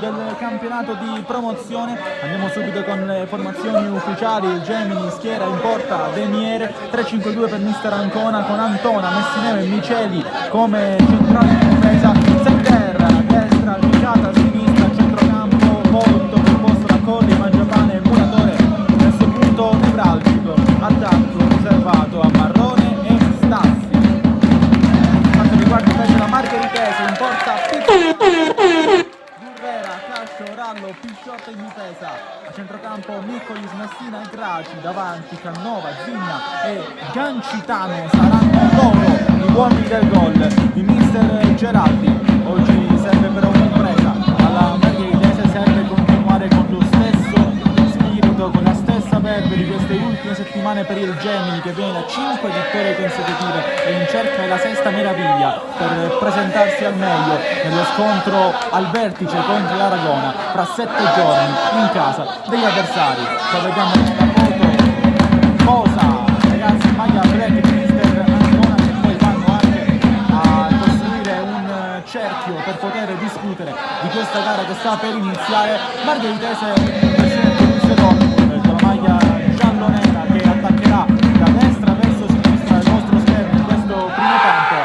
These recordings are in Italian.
del campionato di promozione. Andiamo subito con le formazioni ufficiali. Il Gemini schiera in porta Deniere, 3-5-2 per mister Ancona con Antona, Messineo e Miceli come centrali di difesa, Sender a destra, Licata a sinistra, centrocampo molto composto da Colli, Mangiapane e Muratore. Adesso punto nevralgico, attacco riservato a Marrone e Stassi. Per quanto riguarda invece la Margheritese, in porta Rallo, Pisciotta in difesa, a centrocampo Miccolis, Messina e Graci, davanti Cannova, Zigna e Gancitano saranno loro gli uomini del gol di mister Geraldi. Oggi serve però un'impresa, alla Margheritese serve continuare con lo stesso spirito, con la stessa verve di queste ultime settimane per il Gemini, che viene da 5 vittorie consecutive e in cerca della sesta meraviglia per presentarsi al meglio nello scontro al vertice contro l'Aragona fra 7 giorni in casa degli avversari. Qua vediamo la foto cosa ragazzi in maglia black di mister Ancona, che poi vanno anche a costruire un cerchio per poter discutere di questa gara che sta per iniziare. Margheritese presidente della maglia giallo-nera che attaccherà da destra verso sinistra il nostro schermo in questo primo tempo.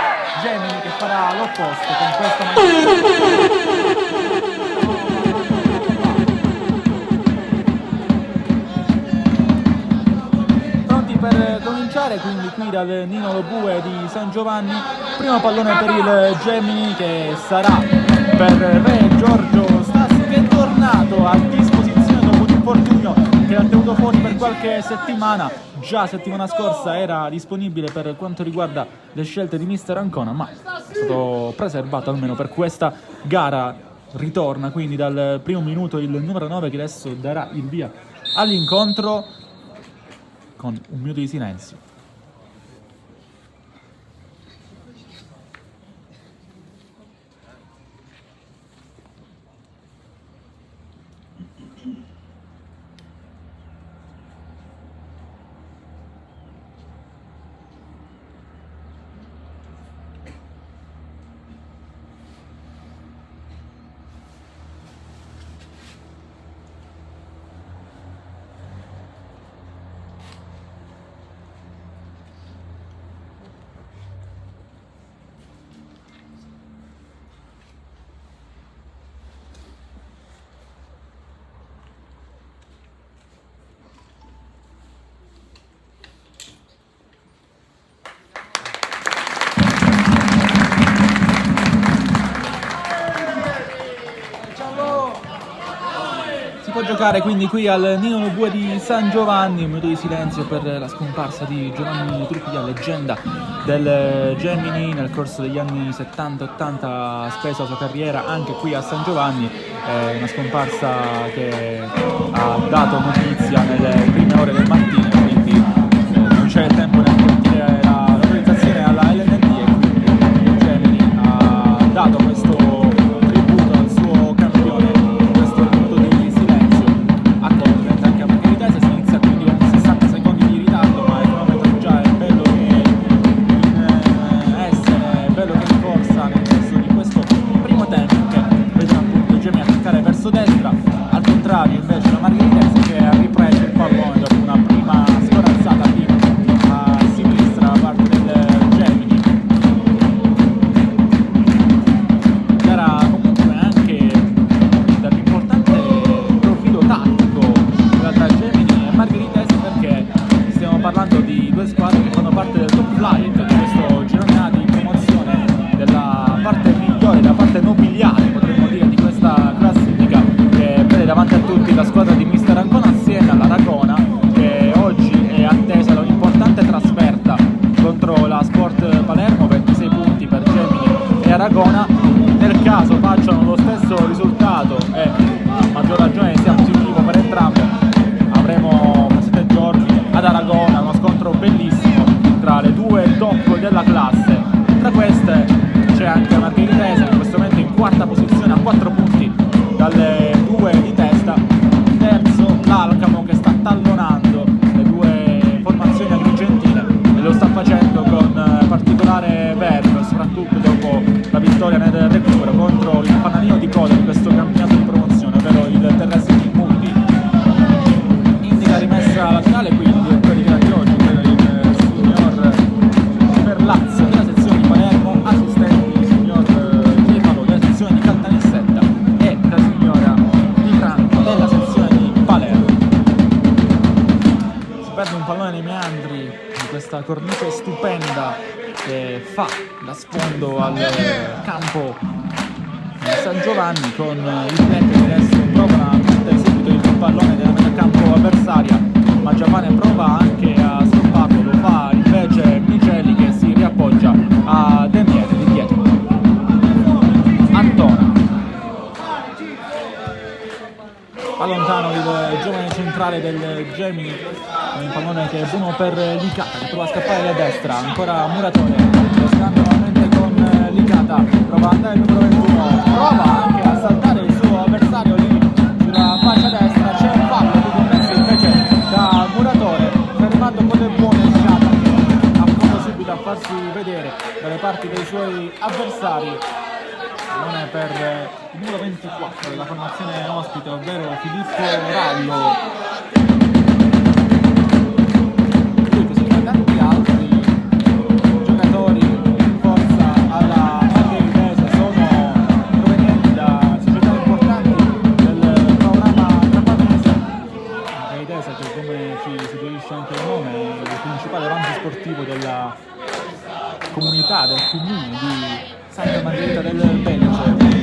Gemini che farà l'opposto con questa maglia. Per cominciare quindi qui dal Nino Lobue di San Giovanni, primo pallone per il Gemini che sarà per Re Giorgio Stassi, che è tornato a disposizione dopo un infortunio che l'ha tenuto fuori per qualche settimana. Già settimana scorsa era disponibile per quanto riguarda le scelte di mister Ancona, ma è stato preservato almeno per questa gara. Ritorna quindi dal primo minuto il numero 9 che adesso darà il via all'incontro con un minuto di silenzio. giocare quindi qui al Nino Bue di San Giovanni. Un minuto di silenzio per la scomparsa di Giovanni Truppier, leggenda del Gemini. Nel corso degli anni 70-80 ha speso la sua carriera anche qui a San Giovanni. È una scomparsa che ha dato notizia nelle prime ore del mattino, quindi non c'è il tempo neanche di dire l'autorizzazione alla LNT, e quindi il Gemini ha dato questo tributo al suo campione. Questo minuto di silenzio accompagna anche a Margheritese. Si inizia quindi con 60 secondi di ritardo, ma il cronometro già è bello che in essere, è bello che è in corsa nel corso di questo primo tempo, che vede appunto il Gemini attaccare verso destra. Al contrario invece la Margheritese che ha ripreso il pallone dopo una prima scorazzata di a sinistra da parte del Gemini. Era comunque anche dall'importante profilo tattico tra Gemini e Margheritese, perché stiamo parlando di due squadre che fanno parte del top flight di questo girone A di promozione, della parte migliore, la parte nobiliare potremmo dire di questa classifica, che vede davanti a tutti la squadra di Mister Ancona assieme all'Aragona, che oggi è attesa da un'importante trasferta contro la Sport Palermo. 26 punti per Gemini e Aragona. Nel caso facciano lo stesso risultato, e a maggior ragione sia positivo per entrambe, avremo fra 7 giorni ad Aragona uno scontro bellissimo tra le due top della classe. Tra queste c'è anche la Margheritese, in questo momento in quarta posizione a 4 punti dalle due di testa. Terzo l'Alcamo, che sta tallonando le due formazioni agrigentine e lo sta facendo con particolare verve, soprattutto dopo la vittoria nel recupero contro il fanalino di coda di questo campionato di promozione, ovvero il Terresi di Mulli. Indica rimessa laterale quindi il direttore di oggi, ovvero il signor Perlazzo della sezione di Palermo, assistenti il signor Stefano della sezione di Caltanissetta e la signora Di Franco della sezione di Palermo. Si perde un pallone nei meandri di questa cornice stupenda che fa da sfondo al campo di San Giovanni, con il Black che adesso prova a mettere subito il pallone nella metà campo avversaria, ma Giavane prova anche a stopparlo, lo fa invece Micheli, che si riappoggia a Demiere di dietro. Antona allontano il giovane centrale del Gemini, un pallone che è buono per Licata, che prova a scappare da destra. Ancora Muratore, lo scambio nuovamente con Licata, prova ad andare il numero 21, prova anche a saltare il suo avversario lì sulla fascia destra. C'è un fallo qui commesso invece da Muratore, fermato con le buone Licata, che approda subito a farsi vedere dalle parti dei suoi avversari. Non è per il numero 24 della formazione ospite, ovvero Filippo Rallo. Lui, così come tanti altri giocatori in forza alla Margheritese, sono provenienti da società importanti del programma trapanese. Margheritese, che come ci suggerisce anche il nome, è il principale avanzo sportivo della comunità, del comune di Santa Margherita del Belice.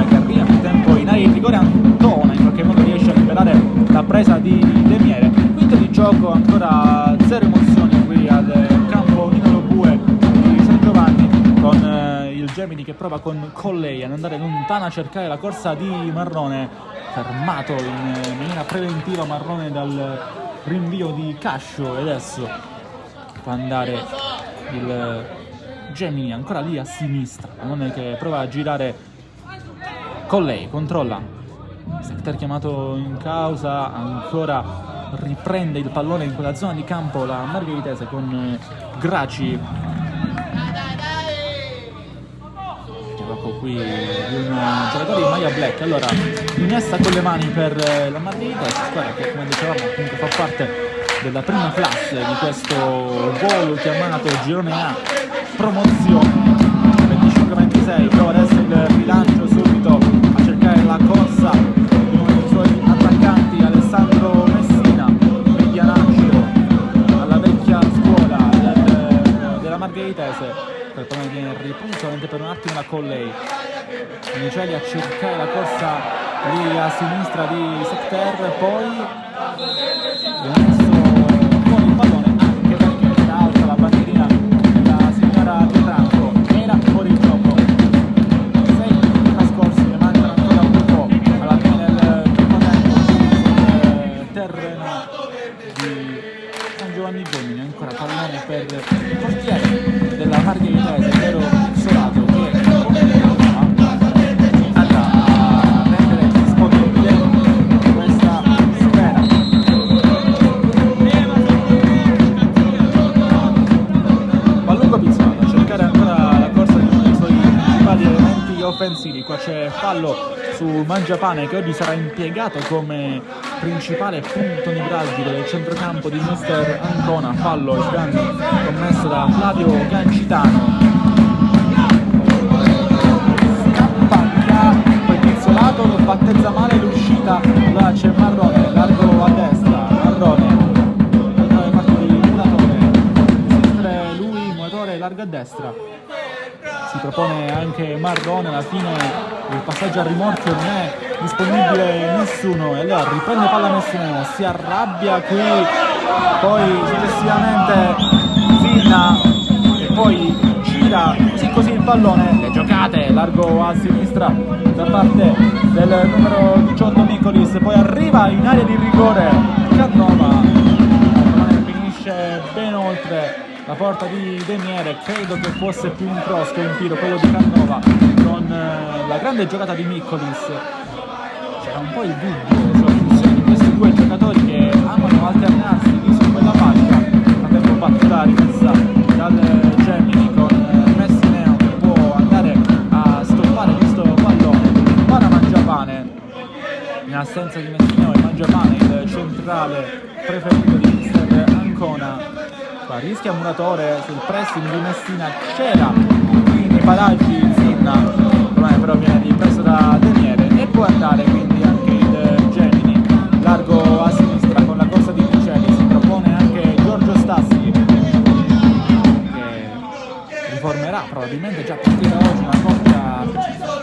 Che arriva nel tempo in area di rigore. Antona in qualche modo riesce a liberare la presa di Demiere. Quinto di gioco, ancora zero emozioni qui al campo Nino Bue di San Giovanni, con il Gemini che prova con Colley ad andare lontano a cercare la corsa di Marrone, fermato in maniera preventiva Marrone dal rinvio di Cascio, e adesso può andare il Gemini ancora lì a sinistra, non è che prova a girare con lei, controlla, Sector chiamato in causa, ancora riprende il pallone in quella zona di campo la Margheritese con Graci. Gioco qui di un giocatore in maglia black. Allora, innesta con le mani per la Margheritese, squadra che come dicevamo appunto fa parte della prima classe di questo volo chiamato Girone A promozione. 25-26, prova adesso il rilancio subito a cercare la corsa di uno dei suoi attaccanti, Alessandro Messina, medianaccio alla vecchia scuola della Margheritese. Per viene ripreso per un attimo da Colley. Micheli a cercare la corsa lì a sinistra di Secter, poi viene messo con il pallone anche perché era alta la bandierina della signora Pietranco, era fuori gioco. 6 minuti trascorsi, ne mancano ancora un po' alla fine del primo tempo sul terreno di San Giovanni Gomini. Ancora pallone per il portiere della Margheritese, ovvero Solato, che andrà a rendere disponibile questa sfera. Palluco Pizzano a cercare ancora la corsa di uno dei suoi principali elementi offensivi. Qua c'è fallo su Mangiapane, che oggi sarà impiegato come principale punto nevralgico del centrocampo di mister Ancona. Fallo commesso da Flavio Gancitano. Scappaglia, poi Pizzolato lo battezza male l'uscita, là c'è Marrone, largo a destra, Marrone dalle parti di Muratore, sinistra lui, Muratore largo a destra, si propone anche Marrone, alla fine il passaggio a rimorchio non è disponibile nessuno e allora riprende palla Messineo, si arrabbia qui, poi successivamente Zinna e poi gira così il pallone, le giocate largo a sinistra da parte del numero 18 Nicolis, poi arriva in area di rigore Cannova, il pallone finisce ben oltre la porta di Demiere, credo che fosse più un cross che un tiro quello di Cannova, con la grande giocata di Nicolis. C'era un po' il dubbio sulla funzione di questi due giocatori che amano alternarsi lì su quella fascia, frattempo battuta rimessa dal Gemini con Messineo che può andare a stoppare questo pallone. Para Mangiapane, in assenza di Messineo e Mangiapane il centrale preferito di mister Ancona. Qua rischia Muratore sul pressing di Messina, c'era nei paraggi Zinna, però viene ripreso da Deniere e può andare quindi anche il Gemini largo a sinistra con la corsa di Micheli. Si propone anche Giorgio Stassi che riformerà probabilmente già a partire da oggi una coppia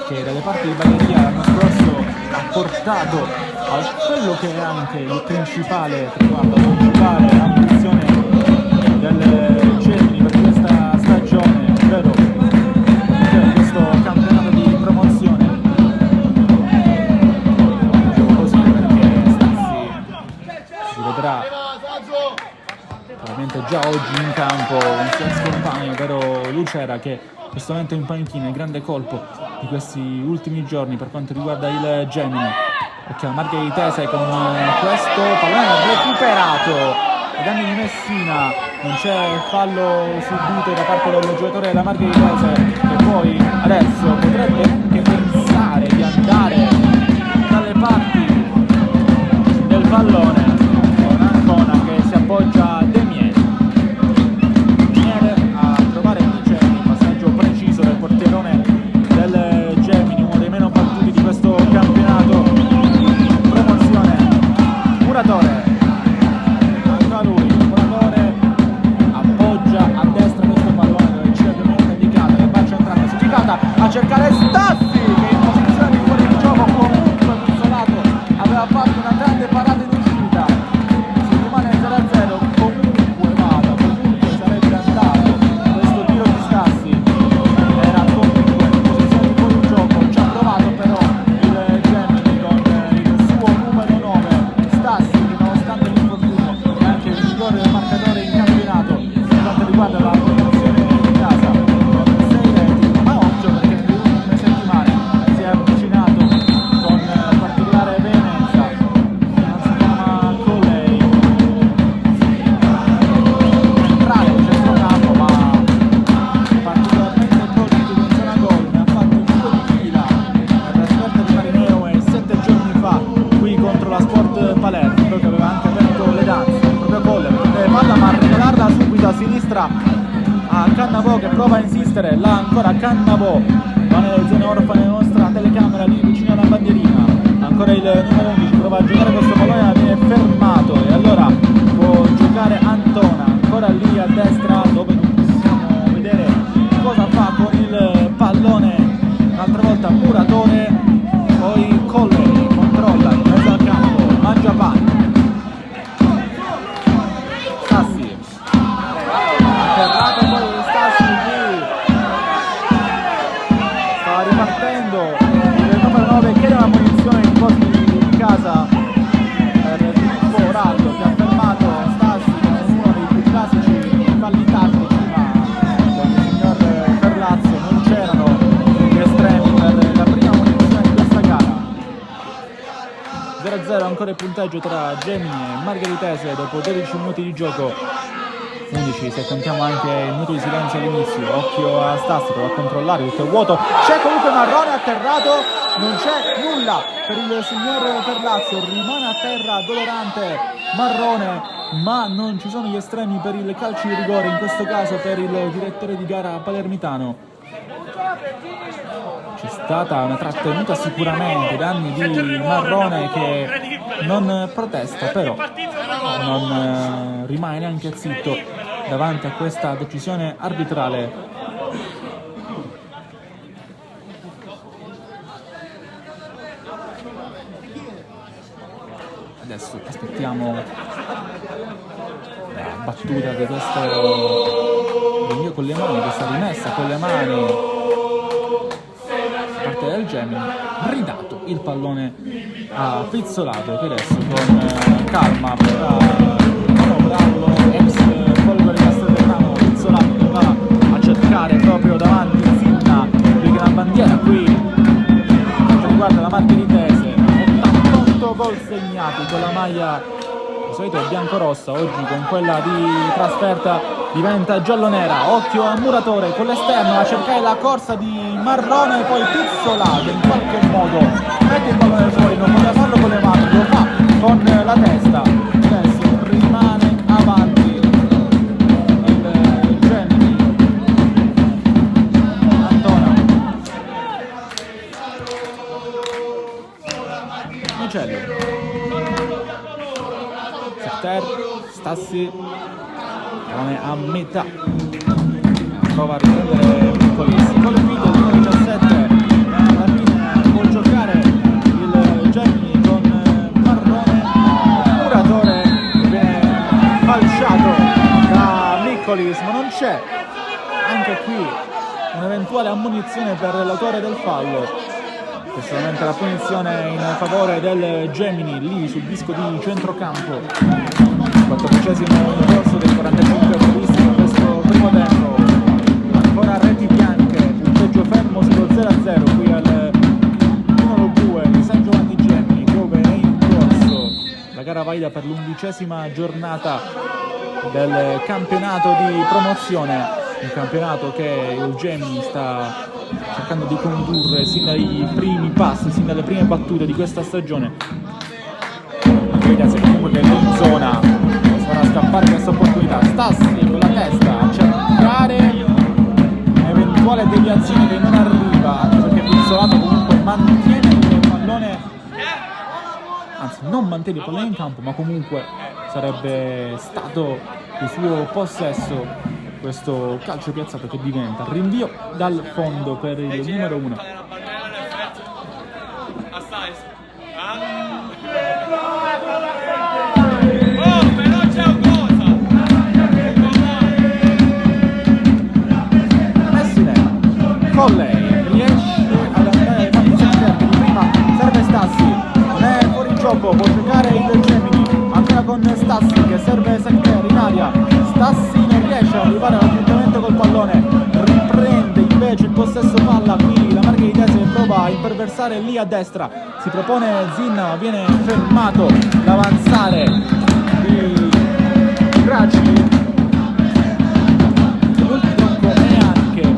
che dalle parti di Bagheria l'anno scorso ha portato a quello che è anche il principale traguardo, la principale ambizione del Gemini per questa stagione, ovvero questo campionato di promozione. Dicevo così perché Stassi si vedrà probabilmente già oggi in campo un suo ex compagno, ovvero Lucera, che in questo momento è in panchina, il grande colpo di questi ultimi giorni per quanto riguarda il Gemini. Ok, Margheritese con questo pallone recuperato ai danni di Messina, non c'è fallo subito da parte del giocatore della Margheritese, che poi adesso potrebbe anche pensare di andare dalle parti del pallone con Ancona che si appoggia a Demiere a trovare Micheli, passaggio preciso del portierone del Gemini, uno dei meno battuti di questo campionato di promozione. Muratore, a cercare Stassi che in posizione di fuori di gioco comunque Pizzolato aveva fatto una grande parata in uscita, si rimane 0-0, comunque sarebbe andato questo tiro di Stassi, era comunque in posizione di fuori di gioco, ci ha provato però il Gemini con il suo numero 9 Stassi, che nonostante l'infortunio è anche il migliore del marcatore in campionato per quanto riguarda la promozione in casa, con 6 reti. Si è avvicinato con particolare veemenza, non si chiama Colei, centrale in centrocampo, ma particolarmente pronto in zona gol, ne ha fatto 2 di fila per la scorta di Marineo e 7 giorni fa qui contro la Sport Palermo, che aveva anche aperto le danze, proprio Coller, palla ma a regolarla subito a sinistra a Cannavò che prova a insistere, là ancora Cannavò, va nelle zone orfane nostra telecamera lì vicino alla bandierina, ancora il numero 11 prova a giocare questo pallone ma viene fermato e allora può giocare Antona, ancora lì a destra dove non possiamo vedere cosa fa con il pallone, un'altra volta Muratore, poi Colley ancora il punteggio tra Gemini e Margheritese dopo 12 minuti di gioco, 11 se contiamo anche il minuto di silenzio all'inizio. Occhio a Stassi, prova a controllare, tutto è vuoto, c'è comunque Marrone atterrato, non c'è nulla per il signor Perlazzo, rimane a terra dolorante Marrone, ma non ci sono gli estremi per il calcio di rigore, in questo caso per il direttore di gara palermitano. C'è stata una trattenuta sicuramente, danni di Marrone che non protesta, però non rimane neanche zitto davanti a questa decisione arbitrale. Adesso aspettiamo la battuta di questo rinvio con le mani, questa rimessa con le mani da parte del Gemini. Ridato il pallone a Pizzolato, che adesso con calma potrà manovrarlo, ex polvere di Castelvetrano. Pizzolato che va a cercare proprio davanti Zinna, perché la bandiera qui per quanto riguarda la Margheritese, 88 gol segnati con la maglia di solito è biancorossa, oggi con quella di trasferta diventa giallonera. Occhio a Muratore con l'esterno a cercare la corsa di Marrone e poi Pizzolato in qualche modo mette il pallone fuori, non poteva farlo con le mani, lo fa con la testa. Adesso rimane avanti il Gemini. Antona Micello, Stassi a metà, prova a riprendere Piccolis, colpito il numero 17, alla fine può giocare il Gemini con Marrone. Il Muratore viene falciato da Piccolis, ma non c'è anche qui un'eventuale ammonizione per l'autore del fallo. Solamente la punizione in favore del Gemini lì sul disco di centrocampo. 14esimo in corso dei 45 previsti in questo primo tempo. Ancora reti bianche, punteggio fermo sullo 0-0 qui al numero 2 di San Giovanni Gemini, dove è in corso la gara valida per l'11ª giornata del campionato di promozione. Un campionato che il Gemini sta cercando di condurre sin dai primi passi, sin dalle prime battute di questa stagione. Vediamo comunque che è in zona, farà scappare questa opportunità. Stassi con la testa a cercare un'eventuale deviazione che non arriva, anche perché Pizzolato comunque mantiene il pallone, anzi non mantiene il pallone in campo, ma comunque sarebbe stato il suo possesso questo calcio piazzato che diventa rinvio dal fondo per il numero 1. Messinella con lei riesce ad andare ai campi esterni, prima serve Stassi, non è fuori gioco, può giocare il Gemini, ancora con Stassi che serve Secter in aria. Stassi non riesce ad arrivare all'appuntamento col pallone, riprende invece il possesso palla, qui la Margheritese prova a imperversare lì a destra, si propone Zinna ma viene fermato l'avanzare di Graci. L'ultimo è anche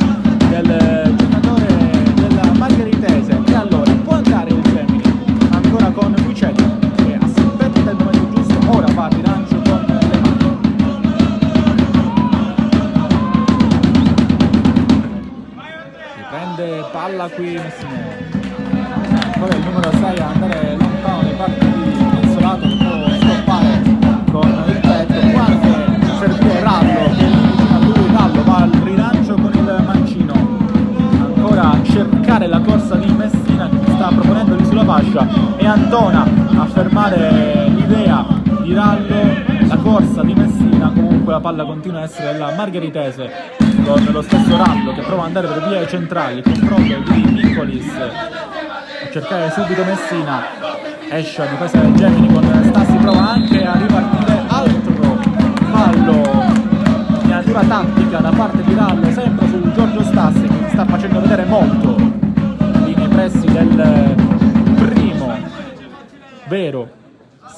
del giocatore della Margheritese, e allora può andare il Gemini ancora con Micello che aspetta il momento giusto, ora fa il rilancio con le mani. Prende palla qui Messinella, ancora il numero 6 a andare lontano dai parti di Pizzolato che può stoppare con il petto, qua anche servire Rallo che è lì vicino a lui. Rallo va al rilancio con il mancino, ancora a cercare la corsa di Messina che sta proponendo lì sulla fascia, e Antona a fermare l'idea di Rallo, la corsa di Messina. Comunque la palla continua a essere della Margheritese con lo stesso Rallo che prova ad andare per vie centrali, controllo di Piccolis a cercare subito Messina, esce a difesa del Gemini con Stassi, prova anche a ripartire, altro fallo, iniziativa tattica da parte di Rallo sempre su Giorgio Stassi che si sta facendo vedere molto lì nei pressi del primo vero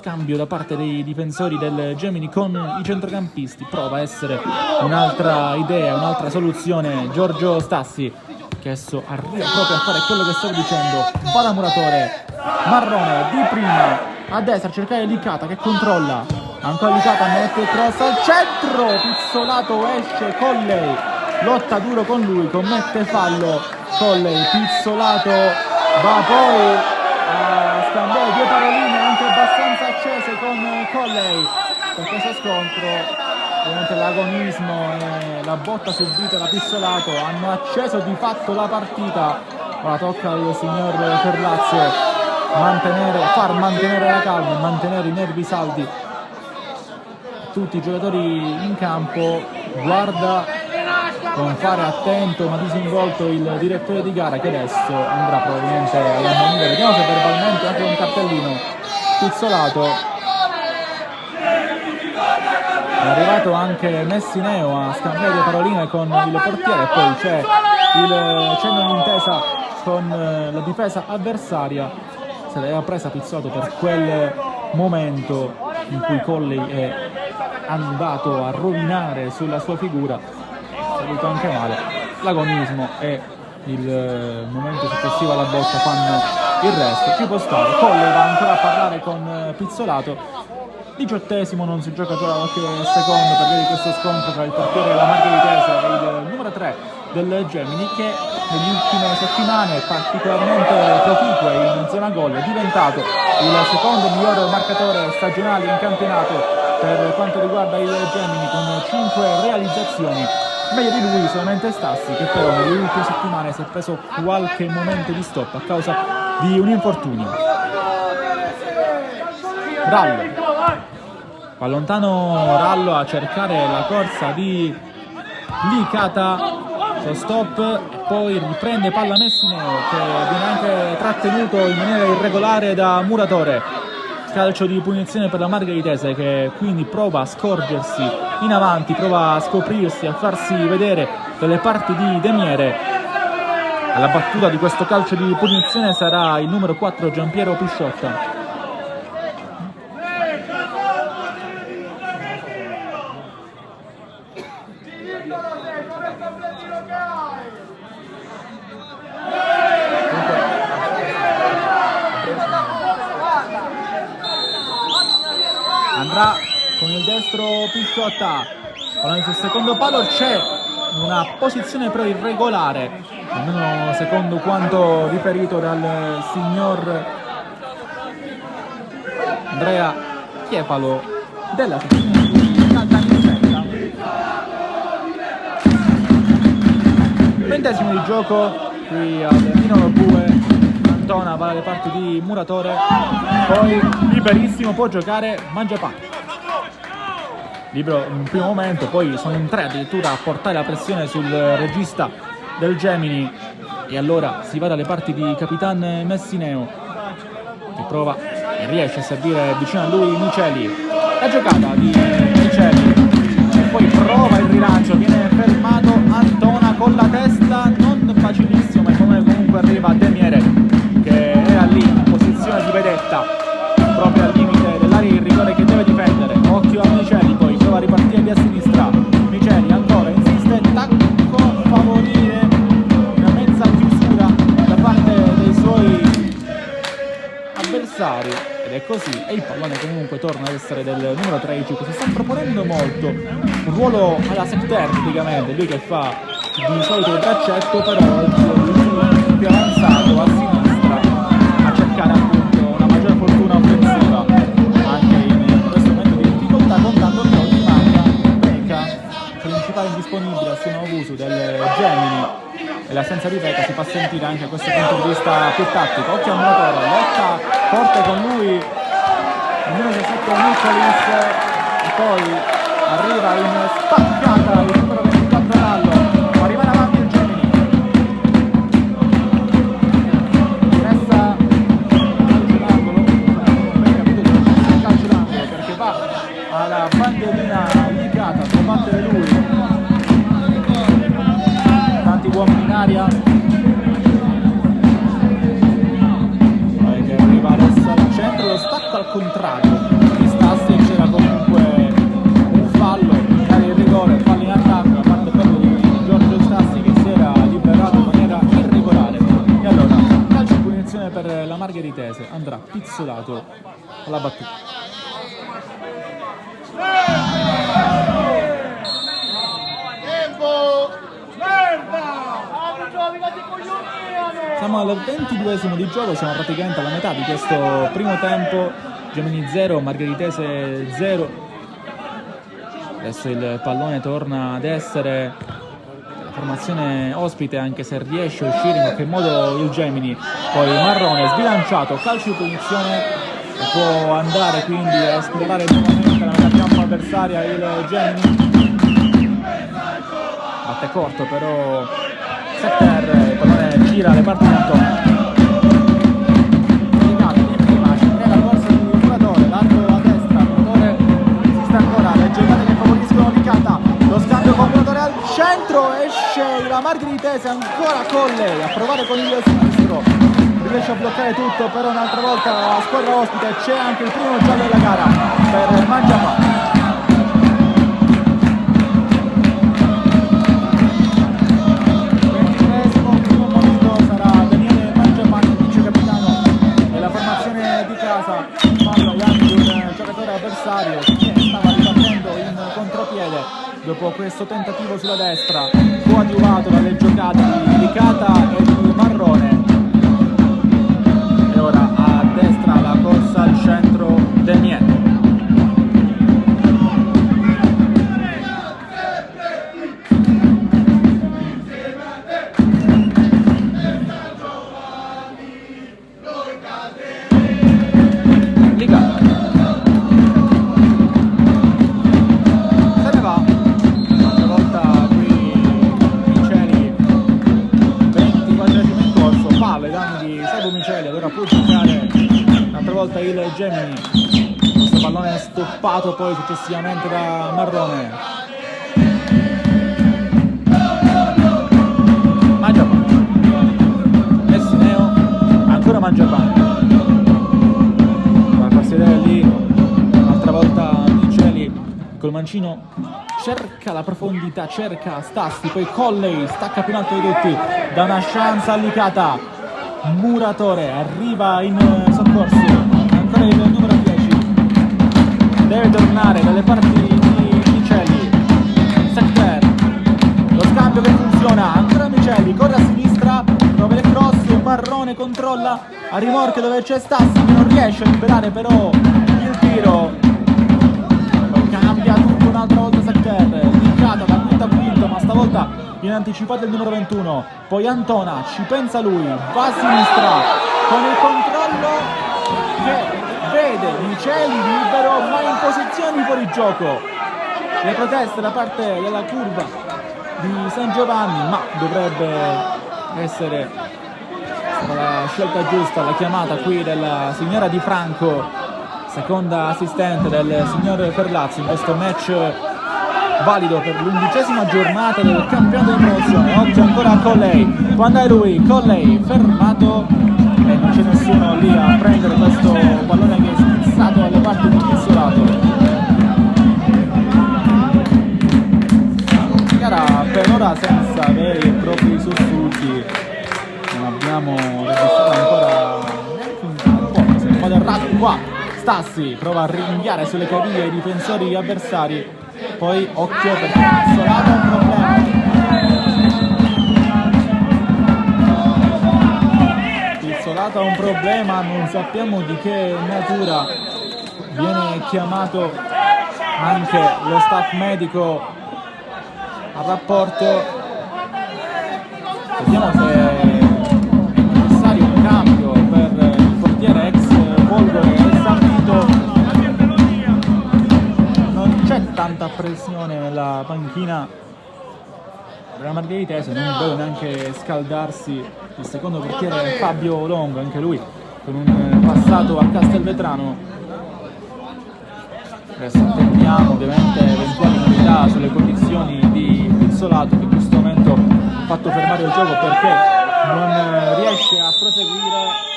scambio da parte dei difensori del Gemini con i centrocampisti. Prova a essere un'altra idea, un'altra soluzione Giorgio Stassi, che adesso arriva proprio a fare quello che stavo dicendo. Va da Muratore, Marrone di prima a destra a cercare Licata, che controlla, ancora Licata, mette cross al centro, Pizzolato esce, Colley lotta duro con lui, commette fallo Colley, Pizzolato va poi a scambiare due paroline anche abbastanza accese con Colley per questo scontro. Ovviamente l'agonismo e la botta subita da Pizzolato hanno acceso di fatto la partita. Ora tocca al signor Ferlazio far mantenere la calma e mantenere i nervi saldi tutti i giocatori in campo. Guarda con fare attento ma disinvolto il direttore di gara, che adesso andrà probabilmente a ammonire. Vediamo se verbalmente anche un cartellino. Pizzolato. È arrivato anche Messineo a scambiare le paroline con il portiere, e poi c'è un'intesa con la difesa avversaria. Se l'aveva presa Pizzolato per quel momento in cui Colley è andato a rovinare sulla sua figura. È venuto anche male. L'agonismo e il momento successivo alla botta fanno il resto. Ci può stare. Colley va ancora a parlare con Pizzolato. 18esimo, non si gioca già qualche secondo per vedere questo scontro tra il portiere della Margheritese e il numero 3 del Gemini, che nelle ultime settimane particolarmente proficue in zona gol, è diventato il secondo miglior marcatore stagionale in campionato per quanto riguarda il Gemini, con 5 realizzazioni. Meglio di lui solamente Stassi, che però nelle ultime settimane si è preso qualche momento di stop a causa di un infortunio. Rallo. Allontano Rallo a cercare la corsa di Licata, stop, e poi riprende palla Messineo, che viene anche trattenuto in maniera irregolare da Muratore. Calcio di punizione per la Margheritese, che quindi prova a scorgersi in avanti, prova a scoprirsi, a farsi vedere dalle parti di Demiere. Alla battuta di questo calcio di punizione sarà il numero 4 Giampiero Pisciotta. Andrà con il destro Pisciotta, parlando sul secondo palo. C'è una posizione però irregolare, almeno secondo quanto riferito dal signor Andrea Chiefalo della sezione di Caltanissetta. 20esimo di gioco qui al Minolo Bue. Antona va dalle parti di Muratore, poi liberissimo, può giocare Mangiapane. Libero in un primo momento, poi sono in 3 addirittura a portare la pressione sul regista del Gemini, e allora si va dalle parti di Capitan Messineo, che prova e riesce a servire vicino a lui Miceli. La giocata di Miceli, e poi prova il rilancio, viene fermato Antona con la testa, non facilissimo, ma comunque arriva a Demiere, che era lì in posizione di vedetta proprio al limite dell'area di rigore che deve difendere. Occhio a Miceli, poi prova a ripartire via sinistra. Miceli ancora insiste, tacco a favorire una mezza chiusura da parte dei suoi avversari, ed è così, e il pallone comunque torna ad essere del numero 13, che si sta proponendo molto un ruolo alla Secter praticamente, lui che fa di solito il braccetto, però il più avanzato a sinistra a cercare appunto una maggior fortuna offensiva anche in questo momento di difficoltà, contando che oggi manca Peca, principale indisponibile assieme a Ovusu del Gemini, e l'assenza di Peca si fa sentire anche da questo punto di vista più tattico. Occhio a Muratore, lotta forte con lui il numero 17 Nicolis, e poi arriva in spaccata il numero 24 Rallo. Rimane avanti il Gemini, resta calcio d'angolo perché va alla bandierina Licata a combattere lui. Tanti uomini in aria, che arriva adesso al centro, lo stacco al contrario. margheritese andrà Pizzolato alla battuta. Siamo al 22esimo di gioco, siamo praticamente alla metà di questo primo tempo. Gemini 0, Margheritese 0. Adesso il pallone torna ad essere la formazione ospite, anche se riesce a uscire in qualche modo il Gemini. Poi Marrone sbilanciato, calcio di punizione, e può andare quindi a esplorare nuovamente la metà campo avversaria il Gemini. Batte corto però Secter, il pallone gira alle parti di Antonio. La corsa di Muratore, largo a destra, Muratore si sta ancora, le giocate che favoriscono Licata, lo scambio con Muratore al centro, esce la Margheritese ancora con lei, a provare con il sinistro, riesce a bloccare tutto, però un'altra volta la squadra ospite, c'è anche il primo giallo della gara per Mangiapane. Avversario che stava ribattendo in contropiede dopo questo tentativo sulla destra, coadiuvato dalle giocate di Licata e di Marrone, e ora a destra la corsa al centro del Niente. Il Gemini, questo pallone è stoppato poi successivamente da Marrone. Mangiapane, Messineo, ancora Mangiapane, va a farsi vedere lì un'altra volta Miceli col mancino, cerca la profondità, cerca Stassi, poi Colley stacca più in alto di tutti, dà una chance allicata. Muratore arriva in soccorso, ancora il numero 10 deve tornare dalle parti di Miceli. Secter, lo scambio che funziona, ancora Miceli, corre a sinistra, trova il cross, Marrone controlla a rimorchio dove c'è Stassi che non riesce a liberare però il tiro, poi cambia tutto un'altra volta Secter, linkata da quinto a quinto, ma stavolta viene anticipato il numero 21, poi Antona, ci pensa lui, va a sinistra con il controllo che vede Miceli libero ma in posizioni fuori gioco. Le proteste da parte della curva di San Giovanni, ma dovrebbe essere la scelta giusta, la chiamata qui della signora Di Franco, seconda assistente del signor Ferlazzi in questo match valido per l'11ª giornata del campionato di promozione. Oggi ancora Colley, può andare lui, Colley fermato e non c'è nessuno lì a prendere questo pallone che è schizzato alle parti di Pizzolato. Gara per ora senza veri e propri sussulti, non abbiamo registrato ancora un po' del rato qua. Stassi prova a rinviare sulle caviglie i difensori avversari. Poi occhio perché Pizzolato ha un problema. Pizzolato ha un problema, non sappiamo di che natura. Viene chiamato anche lo staff medico al rapporto. Vediamo se è necessario un cambio per il portiere ex Volgo e San Vito. C'è tanta pressione nella panchina della Margheritese, non vedo neanche scaldarsi il secondo portiere Fabio Longo, anche lui con un passato a Castelvetrano. Adesso attendiamo ovviamente eventuali novità sulle condizioni di Pizzolato, che in questo momento ha fatto fermare il gioco perché non riesce a proseguire.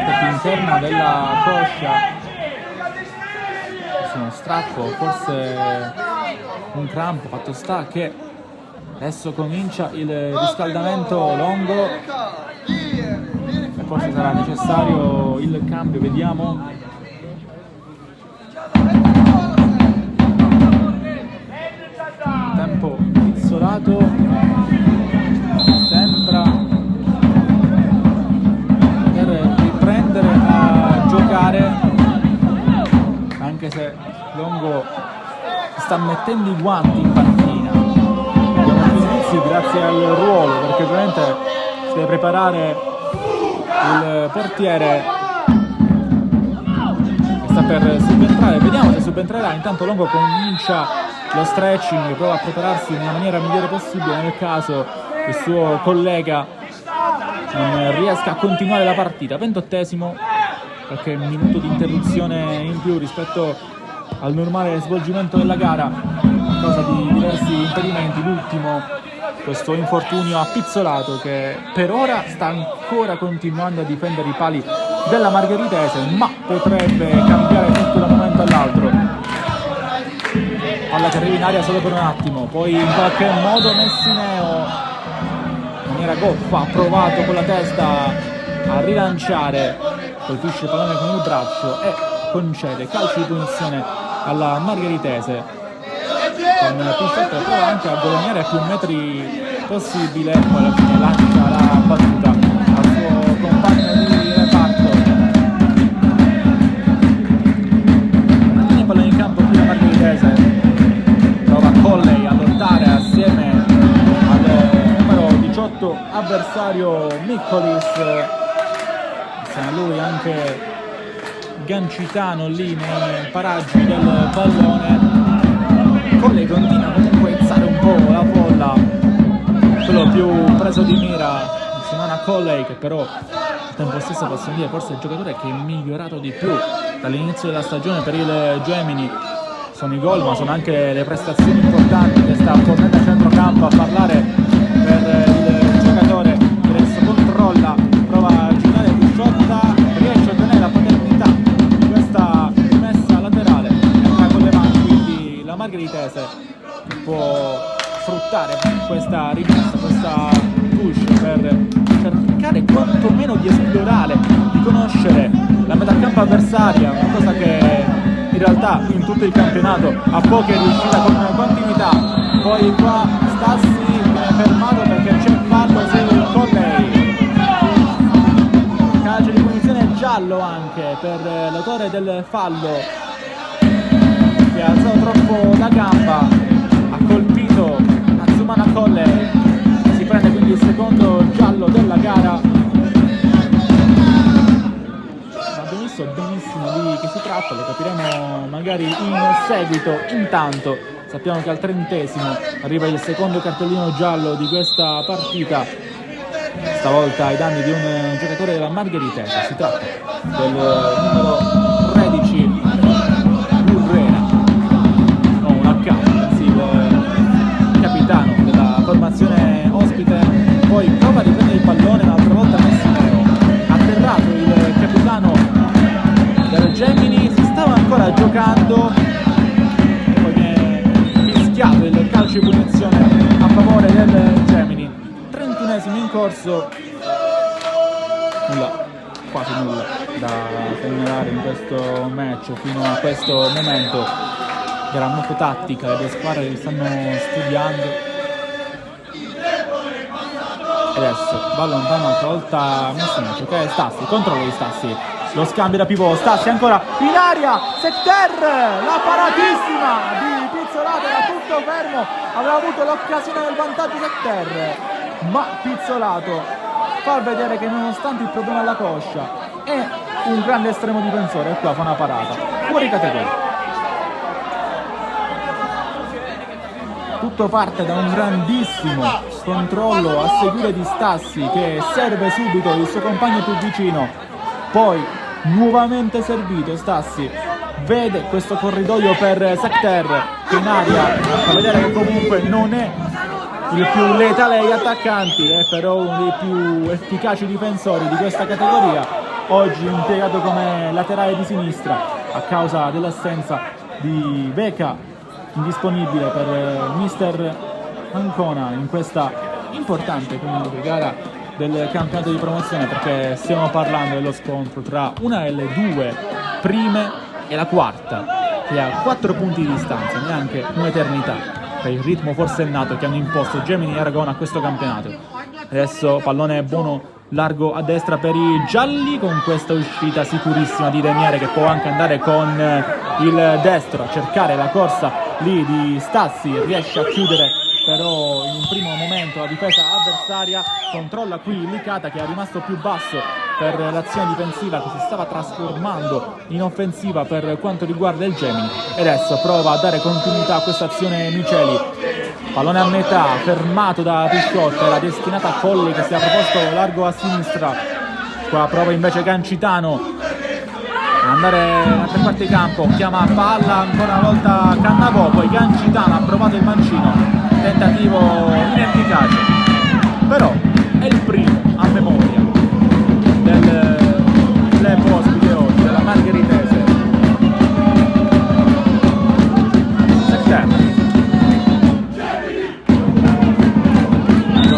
Più interna della coscia, uno strappo, forse un crampo, fatto sta che Adesso comincia il riscaldamento Longo e forse sarà necessario il cambio, vediamo. Tempo pizzolato, sembra poter riprendere a giocare, anche se Longo sta mettendo i guanti in panchina. Abbiamo più indizi grazie al ruolo, perché ovviamente si deve preparare il portiere che sta per subentrare. Vediamo se subentrerà. Intanto Longo comincia lo stretching, prova a prepararsi nella maniera migliore possibile nel caso il suo collega non riesca a continuare la partita. 28esimo, qualche minuto di interruzione in più rispetto al normale svolgimento della gara a causa di diversi impedimenti. L'ultimo, questo infortunio a Pizzolato, che per ora sta ancora continuando a difendere i pali della Margheritese, ma potrebbe cambiare tutto da un momento all'altro. Palla che arriva in aria solo per un attimo, poi in qualche modo Messineo in maniera goffa ha provato con la testa a rilanciare, colpisce il pallone con il braccio e concede calcio di punizione alla Margheritese. Con Pisciotto prova anche a guadagnare a più metri possibile, poi alla fine lancia la battuta al suo compagno di reparto. Mantiene pallone in campo qui la Margheritese, prova Colley a lottare assieme al numero 18 avversario Miccolis, insieme a lui anche Gancitano lì nei paraggi del pallone. Colley continua comunque a izzare un po' la folla, quello più preso di mira Simona Colley, che però al tempo stesso possiamo dire forse il giocatore che è migliorato di più dall'inizio della stagione per il Gemini. Sono i gol, ma sono anche le prestazioni importanti che sta tornando a centrocampo a parlare per il giocatore che adesso controlla, prova a girare Pisciotta, riesce a ottenere la paternità di questa rimessa laterale, entra con le mani, quindi la Margheritese può sfruttare questa rimessa, questa push per cercare quantomeno di esplorare, di conoscere la metà campo avversaria, una cosa che in realtà in tutto il campionato a poche è riuscita con continuità. Poi qua Stassi viene fermato perché c'è fallo su Colley, calcio di punizione giallo anche per l'autore del fallo, che ha alzato troppo la gamba, ha colpito Azumana Colley, si prende quindi il secondo giallo della gara. Abbiamo visto benissimo di che si tratta, lo capiremo magari in seguito. Intanto sappiamo che al 30esimo arriva il secondo cartellino giallo di questa partita, stavolta ai danni di un giocatore della Margheritese. Si tratta del numero 13 Urrena, non un account, sì, il capitano della formazione ospite. Poi prova a riprendere il pallone, un'altra volta Messineo, atterrato il capitano del Gemini, si stava ancora giocando, poi viene fischiato il calcio di punizione a favore del Gemini. 31esimo in corso, nulla, quasi nulla da segnalare in questo match fino a questo momento. Gara molto tattica, le due squadre li stanno studiando. Adesso va lontano un'altra volta Messineo, che è Stassi, controllo di Stassi, lo scambio da pivot, Stassi ancora in aria, Secter, la paratissima di Pizzolato, era tutto fermo, aveva avuto l'occasione del vantaggio Secter, ma Pizzolato fa vedere che nonostante il problema alla coscia è un grande estremo difensore e qua fa una parata, fuori categoria. Tutto parte da un grandissimo controllo a seguire di Stassi, che serve subito il suo compagno più vicino, poi nuovamente servito Stassi, vede questo corridoio per Secter che in aria fa vedere che comunque non è il più letale agli attaccanti, è però uno dei più efficaci difensori di questa categoria, oggi impiegato come laterale di sinistra a causa dell'assenza di Beca, indisponibile per mister Ancona in questa importante comunque gara del campionato di promozione, perché stiamo parlando dello scontro tra una delle due prime e la quarta, che ha 4 punti di distanza, neanche un'eternità per il ritmo forsennato che hanno imposto Gemini e Aragona a questo campionato. Adesso pallone buono largo a destra per i gialli, con questa uscita sicurissima di Demiere, che può anche andare con il destro a cercare la corsa lì di Stassi, riesce a chiudere però in un primo momento la difesa avversaria, controlla qui Licata che è rimasto più basso per l'azione difensiva che si stava trasformando in offensiva per quanto riguarda il Gemini, e adesso prova a dare continuità a questa azione Miceli. Pallone a metà, fermato da Pisciotta, era destinata a Colli che si è proposto largo a sinistra. Qua prova invece Gancitano ad andare a 3 quarti di campo, chiama palla ancora una volta Cannavò, poi Gancitano ha provato il mancino, tentativo inefficace, però è il primo a memoria del club ospite oggi, della Margheritese.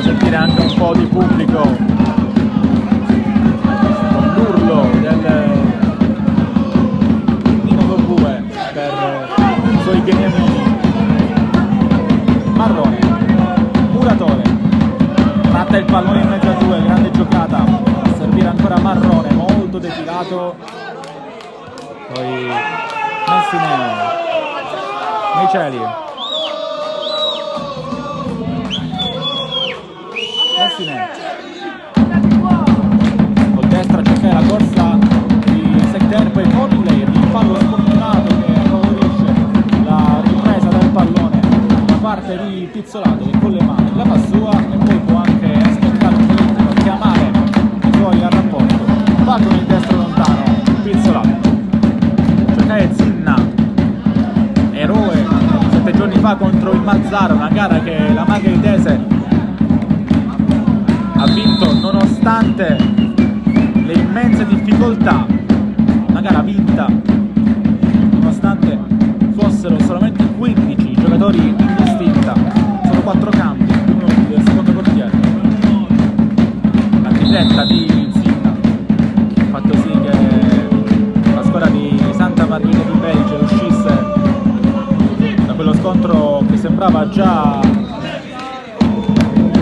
Sentire anche un po' di pubblico con l'urlo del Nino Dobue per i suoi beniamini. Marrone, Muratore, tratta il pallone in mezzo a due, grande giocata, a servire ancora Marrone, molto defilato, poi Massimeno, Miceli, col destra cerca la corsa di Secter, poi Conley, il fallo sfortunato che favorisce la ripresa del pallone da parte di Pizzolato, che con le mani la fa sua e poi può anche aspettare un momento, chiamare i suoi al rapporto, va con il destro lontano Pizzolato, giocare Zinna, eroe 7 giorni fa contro il Mazzara, una gara che la Margheritese ha vinto nonostante le immense difficoltà, una gara vinta nonostante fossero solamente 15 giocatori in distinta, solo 4 cambi, uno del secondo portiere. La tripletta di Zinna ha fatto sì che la squadra di Santa Margherita di Belgio uscisse da quello scontro che sembrava già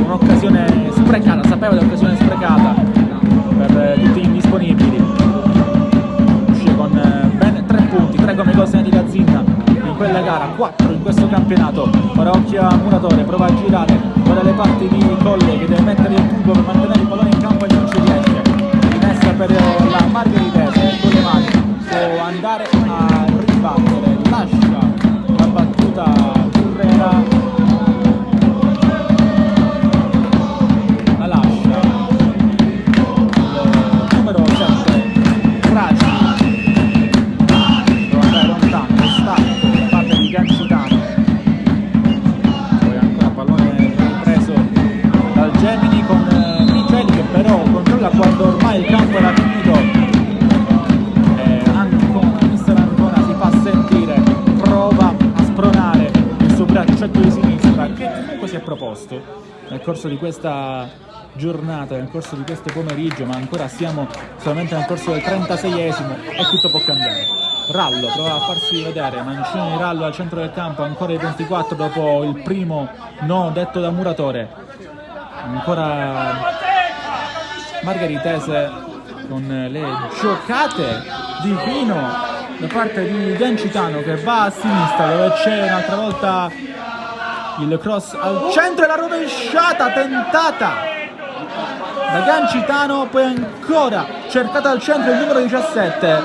un'occasione sprecata, sapeva dell'occasione sprecata per tutti gli indisponibili. Uscì con ben 3 punti, 3 come gol segnati da Zinna in quella gara, 4 in questo campionato. Ora occhio a Muratore, prova a girare ora le parti di Colle che deve mettere il tubo per mantenere il pallone in campo e non ci riesce. Rimessa per la Margheritese, con le mani può andare a ribattere, lascia la battuta Currera, quando ormai il campo era finito, anche con mister Ancona si fa sentire, prova a spronare il suo braccetto di sinistra che comunque si è proposto nel corso di questa giornata, nel corso di questo pomeriggio, ma ancora siamo solamente nel corso del 36esimo e tutto può cambiare. Rallo prova a farsi vedere, mancino di Rallo al centro del campo, ancora il 24 dopo il primo no detto da Muratore. Ancora Margheritese con le giocate di Pino da parte di Gancitano che va a sinistra dove c'è un'altra volta il cross al centro e la rovesciata tentata da Gancitano, poi ancora cercata al centro il numero 17,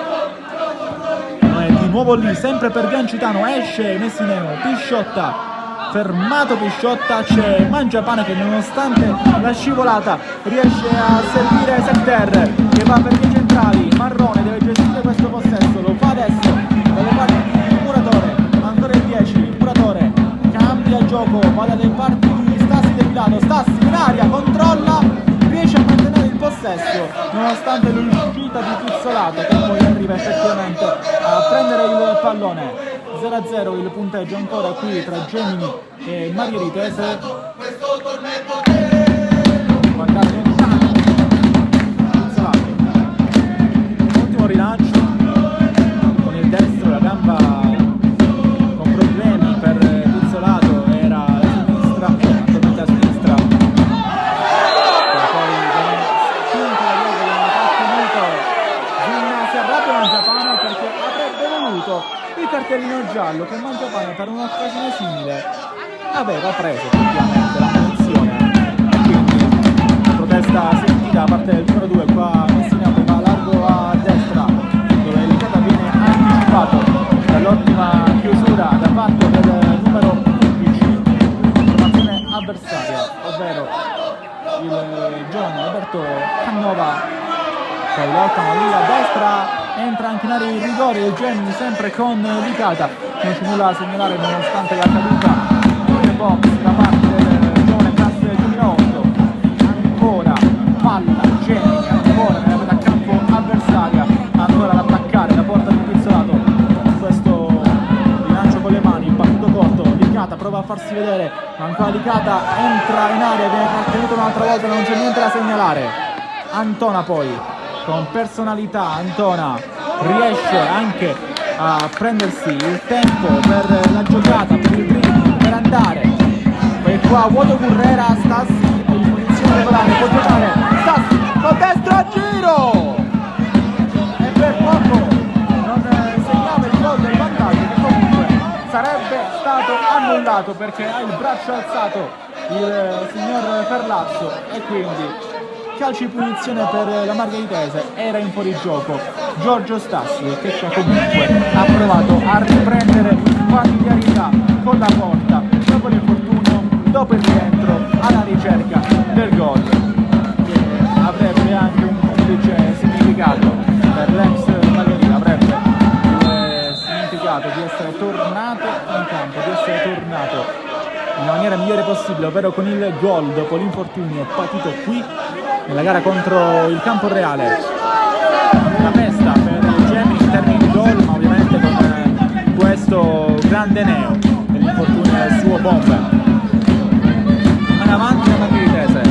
di nuovo lì sempre per Gancitano, esce Messineo, Pisciotta, fermato Pisciotta, c'è Mangiapane che nonostante la scivolata riesce a servire Secter che va per i centrali. Marrone deve gestire questo possesso, lo fa adesso dalle parti di Muratore, ancora il 10, Muratore cambia il gioco, va dalle parti di Stassi del Milano, Stassi in aria, controlla, riesce a mantenere il possesso possesso nonostante l'uscita di Pizzolato, che poi arriva effettivamente a prendere il pallone. 0-0 il punteggio ancora qui tra Gemini e Margheritese. Guardate lontano Pizzolato, ultimo rilancio con il destro, la gamba con problemi per Pizzolato, era la sinistra, attualmente a sinistra, e poi viene spinto da dietro, viene trattenuto. Zinna si arrabbia Mangiapane perché avrebbe voluto il cartellino giallo, che Mangiapane per un'occasione simile aveva preso effettivamente la munizione, e quindi protesta sentita da parte del numero 2. Qua Messina poi va largo a destra, dove Licata viene anticipato dall'ottima chiusura da parte del numero 11, formazione avversaria, ovvero il giovane Alberto Cannova. Poi lottano lì a destra, entra anche in area di rigore il Gemini, sempre con Licata, non c'è nulla da segnalare nonostante la caduta in box da parte del giovane classe 2008. Ancora palla Gemini, ancora nella metà campo avversaria, ancora ad attaccare la porta di Pizzolato. Questo rilancio con le mani, battuto corto, Licata prova a farsi vedere, ma ancora Licata entra in area, viene trattenuto un'altra volta, non c'è niente da segnalare. Antona poi con personalità, Antona riesce anche a prendersi il tempo per la giocata, per il dribbling, per andare. Poi qua vuoto Currera, Stassi in posizione regolare, può giocare Stassi con destro a giro, e per poco non segnava il gol del vantaggio, che comunque sarebbe stato annullato perché ha il braccio alzato il signor Ferlazzo, e quindi calci di punizione per la Margheritese, era in fuorigioco Giorgio Stassi, che comunque ha provato a riprendere familiarità con la porta dopo l'infortunio, dopo il rientro, alla ricerca del gol, che avrebbe anche un duplice significato per l'ex Margherita, avrebbe il significato di essere tornato in campo, di essere tornato in maniera migliore possibile, ovvero con il gol dopo l'infortunio patito qui nella gara contro il Camporeale. La festa per il Gemini in termini di gol, ma ovviamente con questo grande neo dell'infortunio del suo bomber. In avanti la Margheritese,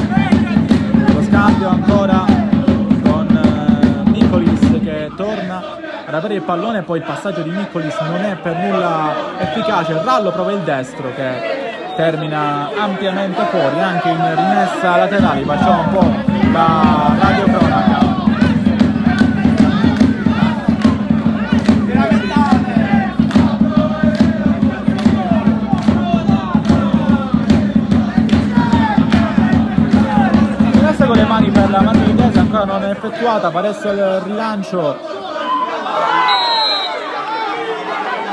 lo scambio ancora con Nicolis che torna ad avere il pallone, poi il passaggio di Nicolis non è per nulla efficace, Rallo prova il destro che termina ampiamente fuori, anche in rimessa laterale. Facciamo un po' la radiocronaca. Rimessa con le mani per la Margheritese, ancora non è effettuata, per adesso il rilancio.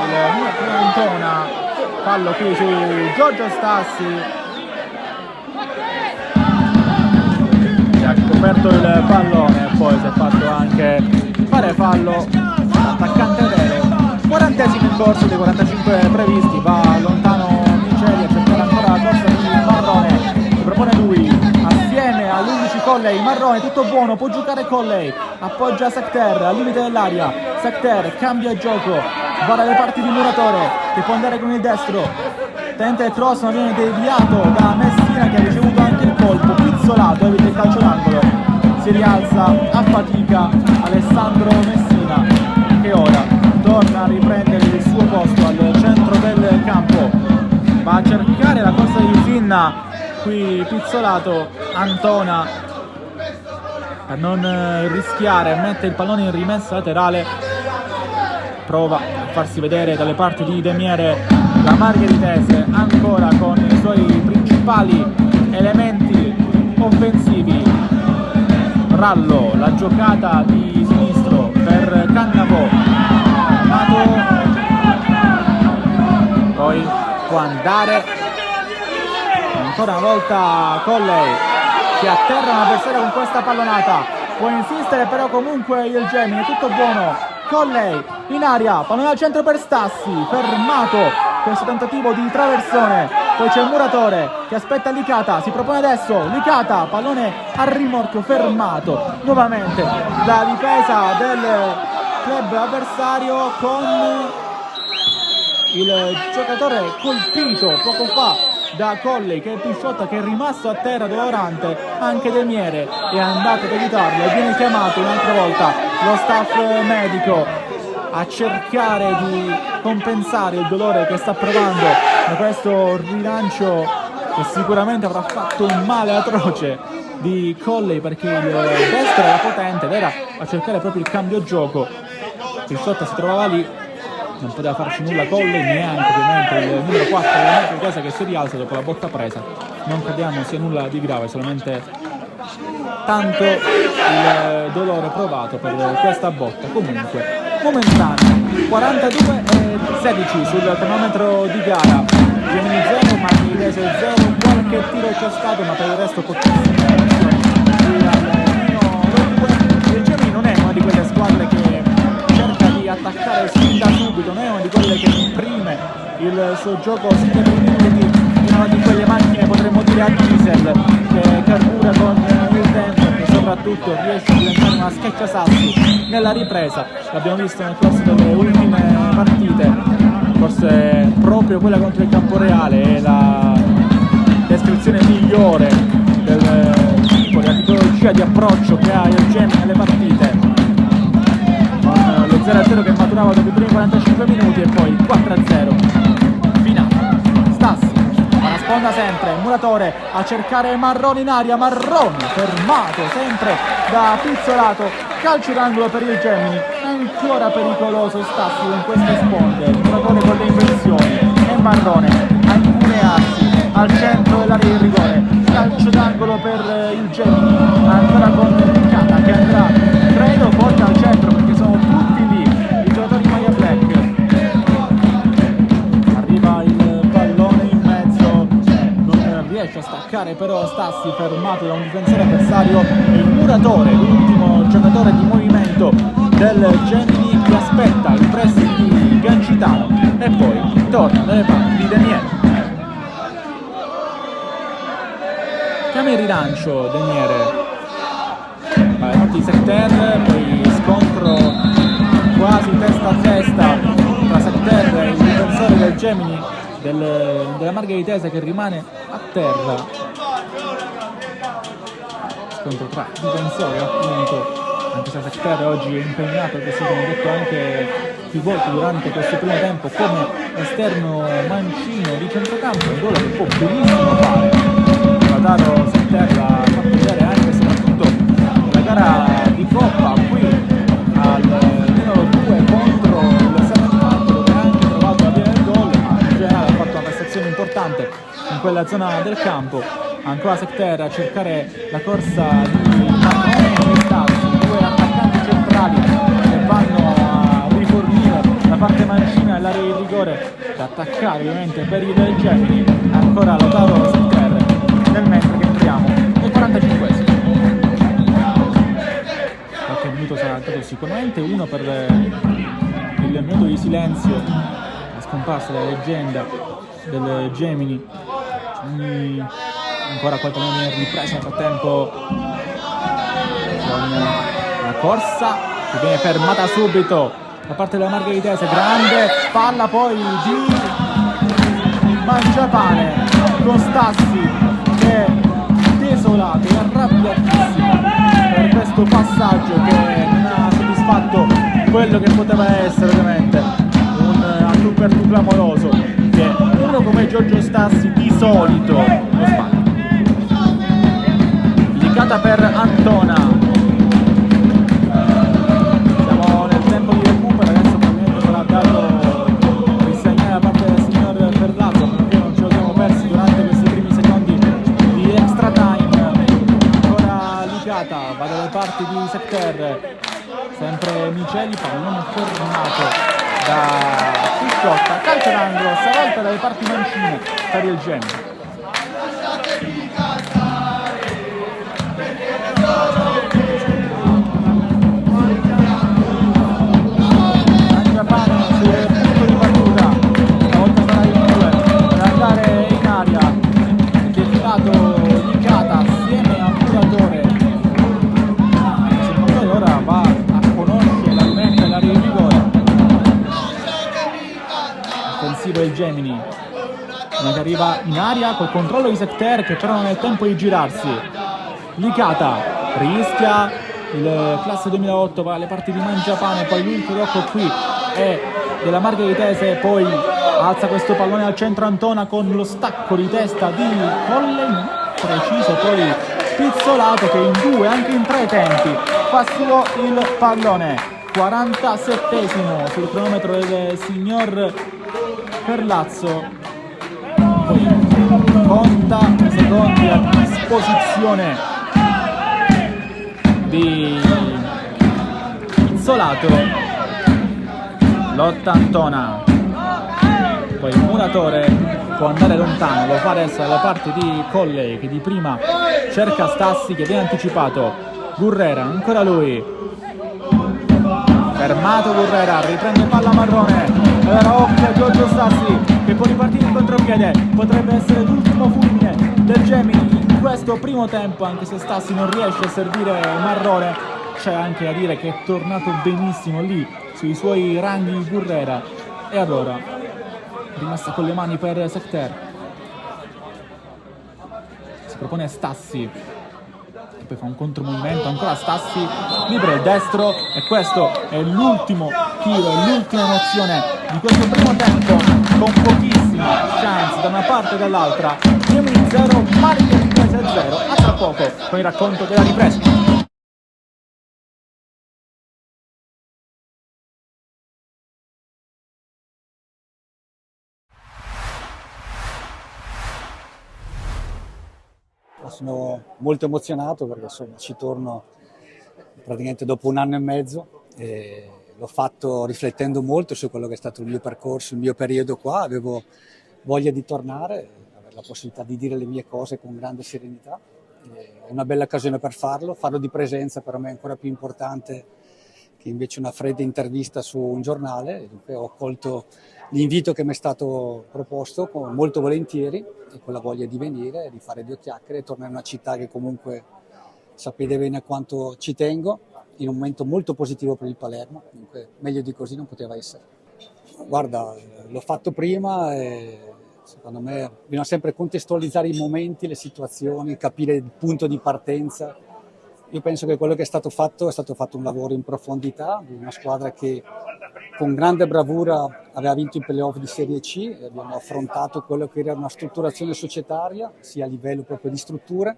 Il Antona, fallo qui su Giorgio Stassi, che ha coperto il pallone e poi si è fatto anche fare fallo l'attaccante vero. 40esimo in corso dei 45 previsti, va lontano Miceli a cercare ancora la corsa di Marrone, si propone lui assieme all'11 Colley. Marrone tutto buono, può giocare Colley, appoggia Secter al limite dell'aria, Secter cambia gioco, va dalle parti di Muratore che può andare con il destro, tenta il cross ma viene deviato da Messina che ha ricevuto anche il colpo. Pizzolato evita il calcio d'angolo, si rialza a fatica Alessandro Messina, che ora torna a riprendere il suo posto al centro del campo, va a cercare la corsa di Zinna qui Pizzolato. Antona, per non rischiare, mette il pallone in rimessa laterale, prova a farsi vedere dalle parti di Demiere la Margheritese, ancora con i suoi principali elementi offensivi. Rallo, la giocata di sinistro per Cannavò, poi può andare ancora una volta Colley, che atterra un avversario con questa pallonata, può insistere però comunque il Gemini, è tutto buono. Colley in aria, pallone al centro per Stassi, fermato questo tentativo di traversone poi c'è il Muratore che aspetta Licata, si propone adesso Licata, pallone a rimorchio fermato nuovamente la difesa del club avversario con il giocatore colpito poco fa da Colley, che è Pisciotta, che è rimasto a terra dolorante. Anche Demiere è andato ad aiutarlo e viene chiamato un'altra volta lo staff medico a cercare di compensare il dolore che sta provando da questo rilancio che sicuramente avrà fatto un male atroce di Colley, perché il destro era potente ed era a cercare proprio il cambio gioco. Pisciotta si trovava lì, non poteva farci nulla Colley, neanche ovviamente il numero 4 della Marca Casa, che si rialza dopo la botta presa. Non crediamo sia nulla di grave, solamente tanto il dolore provato per questa botta. Comunque momentanea, 42-16 sul cronometro di gara, Gemini 0, Margherese 0, qualche tiro c'è stato ma per il resto pochissimo. Il Gemini non è una di quelle squadre che cerca di attaccare sin da subito, non è una di quelle che imprime il suo gioco sin dai primi minuti, è una di quelle macchine, potremmo dire a diesel, che carbura con il tempo e che soprattutto riesce a diventare una schiacciasassi nella ripresa. L'abbiamo visto nel corso delle ultime partite, forse proprio quella contro il Camporeale è la descrizione migliore del tipo, della tipologia di approccio che ha il Gemini nelle partite, con lo 0-0 che maturava dopo i primi 45 minuti e poi 4-0 finale. Stassi ma la sponda sempre, Muratore a cercare Marroni in aria, Marroni fermato sempre da Pizzolato, calcio d'angolo per il Gemini, ancora pericoloso Stassi con queste sponde, Muratore con le inversioni e Marrone a incunearsi al centro dell'area di rigore, calcio d'angolo per il Gemini, ancora con Licata che andrà, credo, porta al centro perché sono tutti lì i giocatori di maglia black. Arriva il pallone in mezzo, non riesce a staccare però Stassi, fermato da un difensore avversario, e il Muratore, l'ultimo giocatore di movimento del Gemini, che aspetta il pressing di Gancitano e poi torna dalle parti di Deniere. Chiama il rilancio Deniere, di Secter, poi scontro quasi testa a testa tra Secter e il difensore del Gemini della Margheritese, che rimane a terra. Scontro tra difensori appunto, anche se Secter oggi è impegnato, così come detto anche più volte durante questo primo tempo, come esterno mancino di centrocampo, un gol che può benissimo fare. Lautaro Secter l'ha fatto vedere anche e soprattutto nella gara di Coppa qui al numero 2 contro il San Marco, dove ha anche trovato la via del gol, ma in generale ha fatto una prestazione importante in quella zona del campo. Ancora Secter a cercare la corsa di Marrone e Stassi, due attaccanti centrali che vanno a rifornire la parte mancina dell'area di rigore da attaccare ovviamente per il Gemini. Ancora Lautaro Secter, nel mentre che entriamo nel 45esimo. Qualche minuto sarà dato sicuramente, uno per il minuto di silenzio, la scomparsa della leggenda del Gemini. Ancora qualche minuto di ripresa nel frattempo con la corsa che viene fermata subito da parte della Margheritese, grande palla poi di Mangiapane con Stassi che è desolato e arrabbiatissimo per questo passaggio che non ha soddisfatto quello che poteva essere ovviamente un a tu per tu clamoroso, che uno come Giorgio Stassi di solito lo sbaglia. Licata per Antona, siamo nel tempo di recupero, adesso probabilmente sarà dato il segnale da parte del signor Ferlato, perché non ce lo siamo persi durante questi primi secondi di extra time. Ancora Licata va dalle parti di Secter, sempre Miceli, pallone fermato da Pisciotta, calcio d'angolo stavolta dalle parti mancine per il Gemini. Mangiapane sul punto di battuta, stavolta sarà il 2 per andare in aria. in aria col controllo di Secter che c'erano nel tempo di girarsi. Licata rischia il classe 2008, va alle parti di Mangiapane, poi lui che occhio qui è della Margheritese, poi alza questo pallone al centro Antona con lo stacco di testa di Colle, preciso, poi Pizzolato che in 2, anche in 3 tempi fa suo il pallone. 47esimo sul cronometro del signor Ferlazzo, poi conta i secondi a disposizione di Pizzolato, lotta Antona, poi il muratore può andare lontano, lo fa adesso dalle parti di Colle che di prima cerca Stassi che viene anticipato. Gurrera, ancora lui, fermato Gurrera, riprende palla marrone, allora occhio a Giorgio Stassi che può ripartire in contropiede, potrebbe essere l'ultimo fulmine del Gemini in questo primo tempo, anche se Stassi non riesce a servire marrone. C'è anche da dire che è tornato benissimo lì sui suoi ranghi Gurrera. E allora rimessa con le mani per Secter, si propone Stassi e poi fa un contromovimento, ancora Stassi, libera il destro e questo è l'ultimo tiro, l'ultima emozione di questo primo tempo con pochissima chance da una parte e dall'altra. Gemini 0, Marica ripresa 0. A tra poco con il racconto della ripresa. Sono molto emozionato perché insomma ci torno praticamente dopo 1 anno e mezzo e l'ho fatto riflettendo molto su quello che è stato il mio percorso, il mio periodo qua. Avevo voglia di tornare, avere la possibilità di dire le mie cose con grande serenità. È una bella occasione per farlo di presenza per me è ancora più importante che invece una fredda intervista su un giornale. Dunque ho colto l'invito che mi è stato proposto molto volentieri e con la voglia di venire, di fare 2 chiacchiere e tornare in una città che comunque sapete bene quanto ci tengo, in un momento molto positivo per il Palermo, dunque meglio di così non poteva essere. Guarda, l'ho fatto prima e secondo me bisogna sempre contestualizzare i momenti, le situazioni, capire il punto di partenza. Io penso che quello che è stato fatto un lavoro in profondità di una squadra che con grande bravura aveva vinto i playoff di Serie C e abbiamo affrontato quello che era una strutturazione societaria, sia a livello proprio di strutture,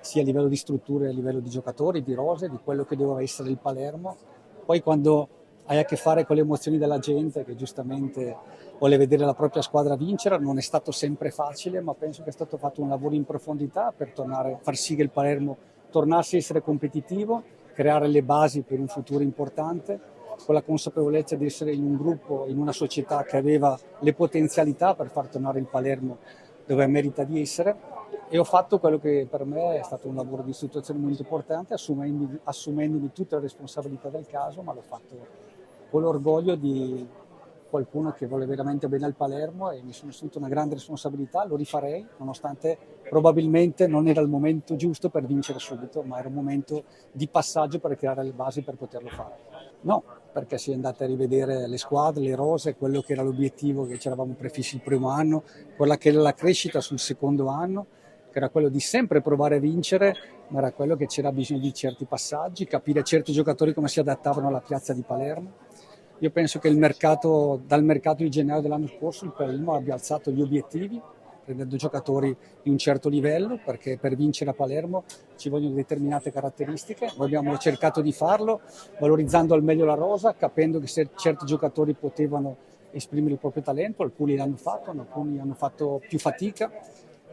sia a livello di strutture, a livello di giocatori, di rose, di quello che doveva essere il Palermo. Poi quando hai a che fare con le emozioni della gente che giustamente vuole vedere la propria squadra vincere, non è stato sempre facile, ma penso che è stato fatto un lavoro in profondità per far sì che il Palermo tornasse a essere competitivo, creare le basi per un futuro importante, con la consapevolezza di essere in un gruppo, in una società che aveva le potenzialità per far tornare il Palermo dove merita di essere. E ho fatto quello che per me è stato un lavoro di istruzione molto importante, assumendomi tutte le responsabilità del caso, ma l'ho fatto con l'orgoglio di qualcuno che vuole veramente bene al Palermo e mi sono assunto una grande responsabilità, lo rifarei, nonostante probabilmente non era il momento giusto per vincere subito, ma era un momento di passaggio per creare le basi per poterlo fare. No, perché si è andate a rivedere le squadre, le rose, quello che era l'obiettivo che ci eravamo prefissi il primo anno, quella che era la crescita sul secondo anno, che era quello di sempre provare a vincere, ma era quello che c'era bisogno di certi passaggi, capire certi giocatori come si adattavano alla piazza di Palermo. Io penso che dal mercato di gennaio dell'anno scorso il Palermo abbia alzato gli obiettivi, prendendo giocatori di un certo livello, perché per vincere a Palermo ci vogliono determinate caratteristiche. Noi abbiamo cercato di farlo, valorizzando al meglio la rosa, capendo che certi giocatori potevano esprimere il proprio talento, alcuni l'hanno fatto, alcuni hanno fatto più fatica.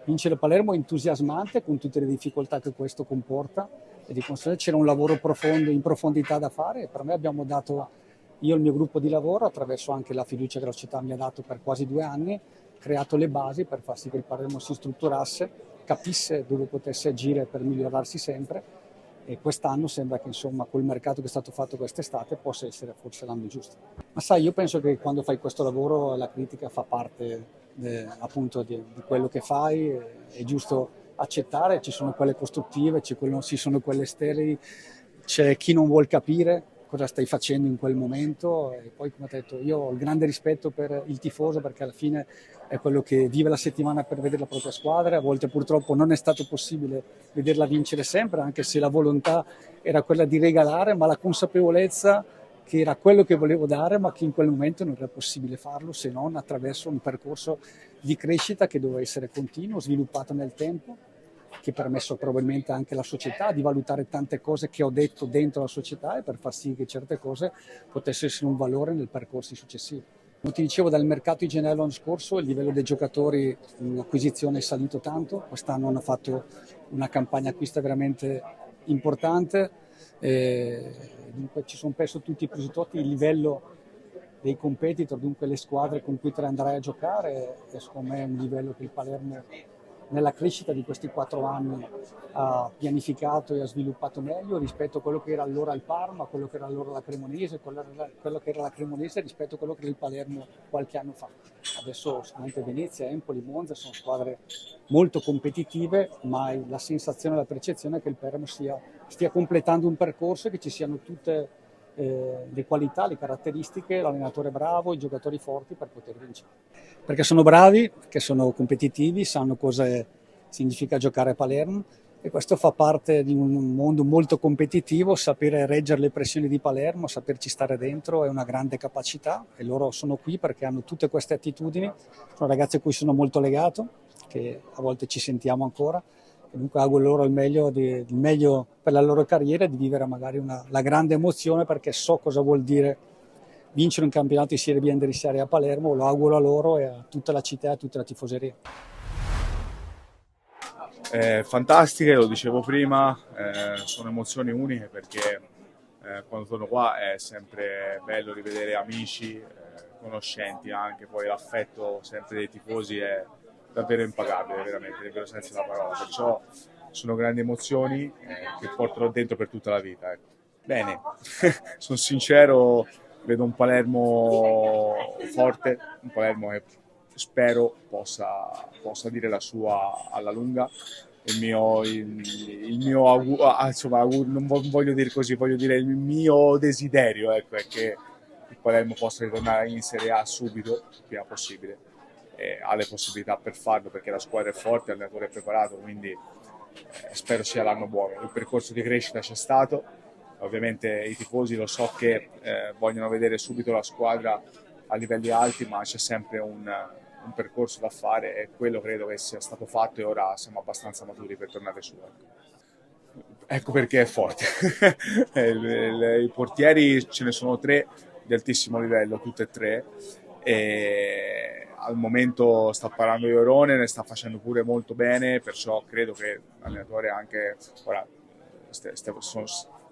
Vincere a Palermo è entusiasmante con tutte le difficoltà che questo comporta e di conseguenza c'era un lavoro profondo, in profondità da fare e per me abbiamo dato, io e il mio gruppo di lavoro, attraverso anche la fiducia che la società mi ha dato per quasi 2 anni, creato le basi per far sì che il Palermo si strutturasse, capisse dove potesse agire per migliorarsi sempre e quest'anno sembra che insomma col mercato che è stato fatto quest'estate possa essere forse l'anno giusto. Ma sai, io penso che quando fai questo lavoro la critica fa parte appunto di quello che fai, è giusto accettare, ci sono quelle costruttive, ci sono quelle sterili, c'è chi non vuol capire, cosa stai facendo in quel momento, e poi come ho detto io ho il grande rispetto per il tifoso, perché alla fine è quello che vive la settimana per vedere la propria squadra. A volte purtroppo non è stato possibile vederla vincere sempre, anche se la volontà era quella di regalare, ma la consapevolezza che era quello che volevo dare, ma che in quel momento non era possibile farlo se non attraverso un percorso di crescita che doveva essere continuo, sviluppato nel tempo, che ha permesso probabilmente anche alla società di valutare tante cose che ho detto dentro la società e per far sì che certe cose potessero essere un valore nel percorso successivo. Come ti dicevo, dal mercato in generale l'anno scorso il livello dei giocatori in acquisizione è salito tanto, quest'anno hanno fatto una campagna acquista veramente importante, dunque ci sono preso tutti i presupposti, il livello dei competitor, dunque le squadre con cui te andrai a giocare, e secondo me è un livello che il Palermo nella crescita di questi 4 anni ha pianificato e ha sviluppato meglio rispetto a quello che era allora il Parma, quello che era allora la Cremonese, quello che era la Cremonese rispetto a quello che era il Palermo qualche anno fa. Adesso sicuramente Venezia, Empoli, Monza sono squadre molto competitive, ma la sensazione e la percezione è che il Palermo stia completando un percorso e che ci siano tutte le qualità, le caratteristiche, l'allenatore bravo, i giocatori forti per poter vincere. Perché sono bravi, perché sono competitivi, sanno cosa significa giocare a Palermo, e questo fa parte di un mondo molto competitivo. Sapere reggere le pressioni di Palermo, saperci stare dentro è una grande capacità, e loro sono qui perché hanno tutte queste attitudini. Sono ragazzi a cui sono molto legato, che a volte ci sentiamo ancora. Comunque auguro loro il meglio per la loro carriera, di vivere magari la grande emozione, perché so cosa vuol dire vincere un campionato di Serie B e andare in Serie A Palermo. Lo auguro a loro e a tutta la città e a tutta la tifoseria. Fantastiche, lo dicevo prima, sono emozioni uniche perché quando torno qua è sempre bello rivedere amici, conoscenti anche, poi l'affetto sempre dei tifosi è davvero impagabile, veramente, nel vero senso della parola, perciò sono grandi emozioni che porterò dentro per tutta la vita. Ecco. Bene, sono sincero, vedo un Palermo forte, un Palermo che spero possa dire la sua alla lunga. Insomma, non voglio dire così, voglio dire il mio desiderio, ecco, è che il Palermo possa ritornare in Serie A subito, il prima possibile, e ha le possibilità per farlo perché la squadra è forte, l'allenatore è preparato, quindi spero sia l'anno buono. Il percorso di crescita c'è stato, ovviamente i tifosi lo so che vogliono vedere subito la squadra a livelli alti, ma c'è sempre un percorso da fare, e quello credo che sia stato fatto, e ora siamo abbastanza maturi per tornare su. Ecco perché è forte. I portieri ce ne sono 3 di altissimo livello, tutte e 3, e al momento sta parlando Iorone, ne sta facendo pure molto bene, perciò credo che l'allenatore anche ora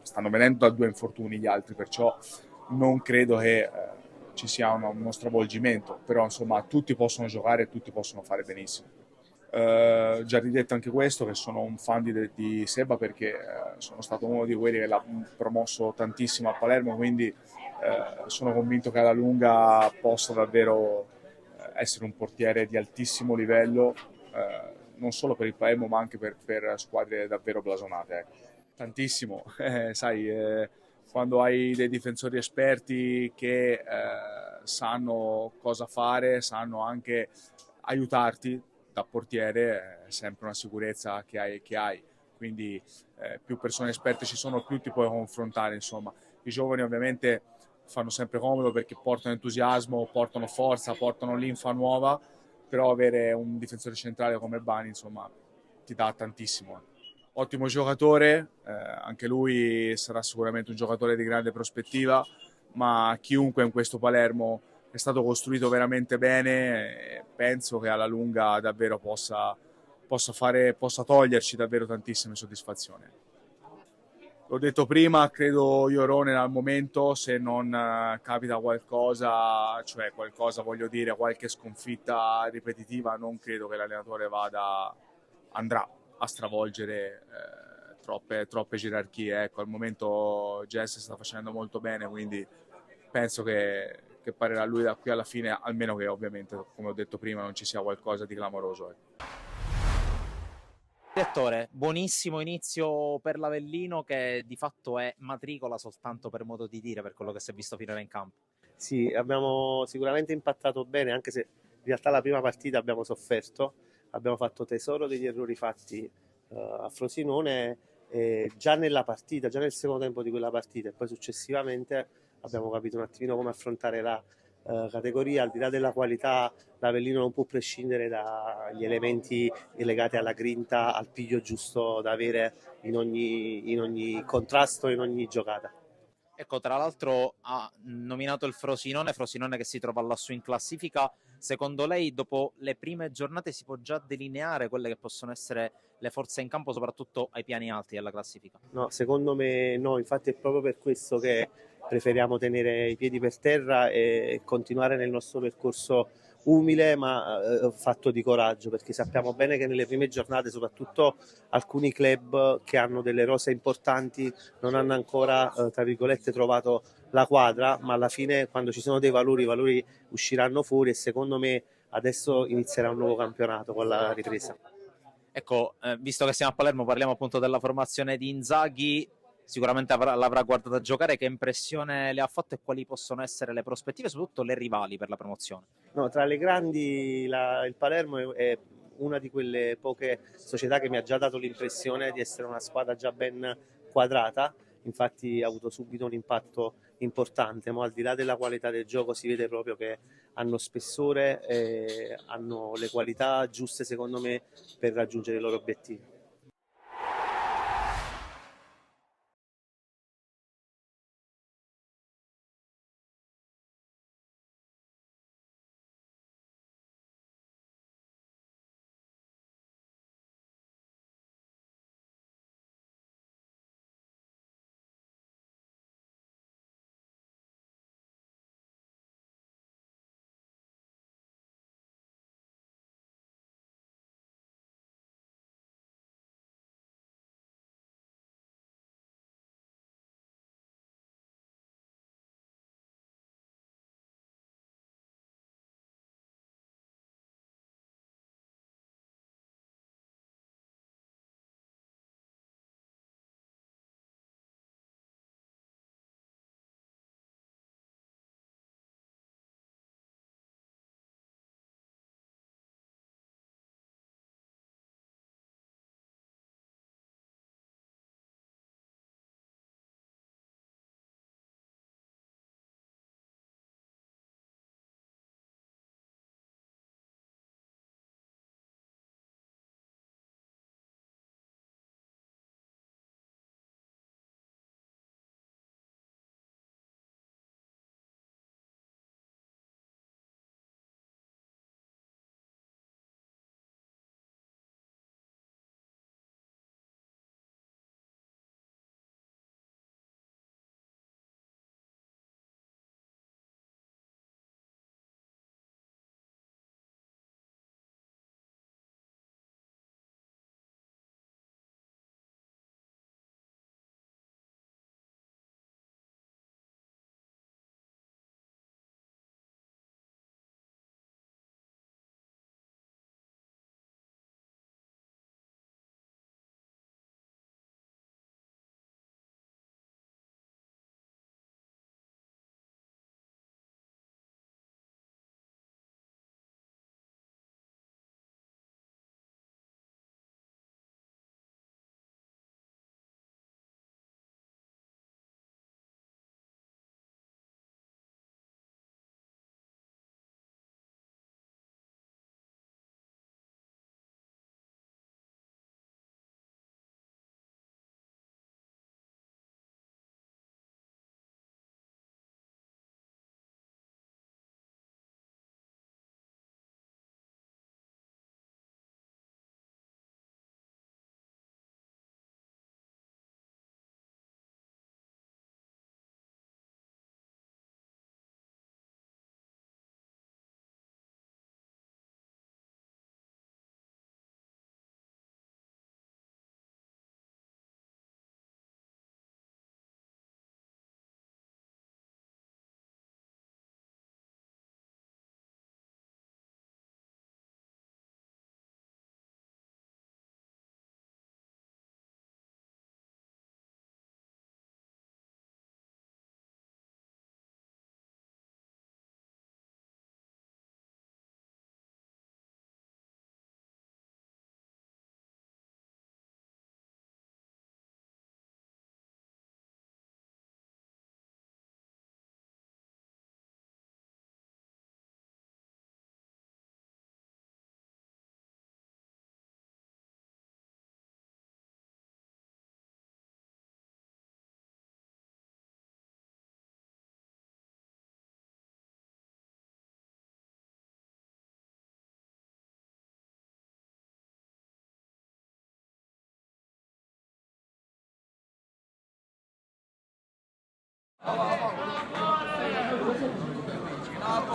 stanno venendo da 2 infortuni gli altri, perciò non credo che ci sia uno stravolgimento, però insomma tutti possono giocare e tutti possono fare benissimo. Già ridetto anche questo, che sono un fan di Seba, perché sono stato uno di quelli che l'ha promosso tantissimo a Palermo, quindi sono convinto che alla lunga possa davvero essere un portiere di altissimo livello, non solo per il Palermo ma anche per squadre davvero blasonate. Tantissimo, sai, quando hai dei difensori esperti che sanno cosa fare, sanno anche aiutarti da portiere, è sempre una sicurezza che hai. Quindi più persone esperte ci sono, più ti puoi confrontare, insomma. I giovani ovviamente fanno sempre comodo perché portano entusiasmo, portano forza, portano linfa nuova, però avere un difensore centrale come Bani, insomma, ti dà tantissimo. Ottimo giocatore, anche lui sarà sicuramente un giocatore di grande prospettiva, ma chiunque in questo Palermo è stato costruito veramente bene, e penso che alla lunga davvero possa toglierci davvero tantissime soddisfazioni. L'ho detto prima, credo Iorone al momento, se non capita qualcosa, cioè qualcosa voglio dire, qualche sconfitta ripetitiva, non credo che l'allenatore andrà a stravolgere troppe gerarchie. Ecco, al momento Jess sta facendo molto bene, quindi penso che parlerà lui da qui alla fine, almeno che ovviamente, come ho detto prima, non ci sia qualcosa di clamoroso. Ecco. Direttore, buonissimo inizio per l'Avellino che di fatto è matricola soltanto per modo di dire per quello che si è visto finora in campo. Sì, abbiamo sicuramente impattato bene, anche se in realtà la prima partita abbiamo sofferto, abbiamo fatto tesoro degli errori fatti a Frosinone già nella partita, già nel secondo tempo di quella partita e poi successivamente abbiamo capito un attimino come affrontare la categoria, al di là della qualità, l'Avellino non può prescindere dagli elementi legati alla grinta, al piglio giusto da avere in ogni contrasto, in ogni giocata. Ecco, tra l'altro ha nominato il Frosinone, Frosinone che si trova lassù in classifica. Secondo lei, dopo le prime giornate, si può già delineare quelle che possono essere le forze in campo, soprattutto ai piani alti della classifica? No, secondo me no, infatti è proprio per questo che preferiamo tenere i piedi per terra e continuare nel nostro percorso umile ma fatto di coraggio, perché sappiamo bene che nelle prime giornate, soprattutto alcuni club che hanno delle rose importanti, non hanno ancora, tra virgolette, trovato la quadra, ma alla fine quando ci sono dei valori, i valori usciranno fuori e secondo me adesso inizierà un nuovo campionato con la ripresa. Ecco, visto che siamo a Palermo, parliamo appunto della formazione di Inzaghi. Sicuramente l'avrà guardata giocare. Che impressione le ha fatto e quali possono essere le prospettive, soprattutto le rivali per la promozione? No, tra le grandi il Palermo è una di quelle poche società che mi ha già dato l'impressione di essere una squadra già ben quadrata, infatti ha avuto subito un impatto importante, ma al di là della qualità del gioco si vede proprio che hanno spessore e hanno le qualità giuste secondo me per raggiungere i loro obiettivi.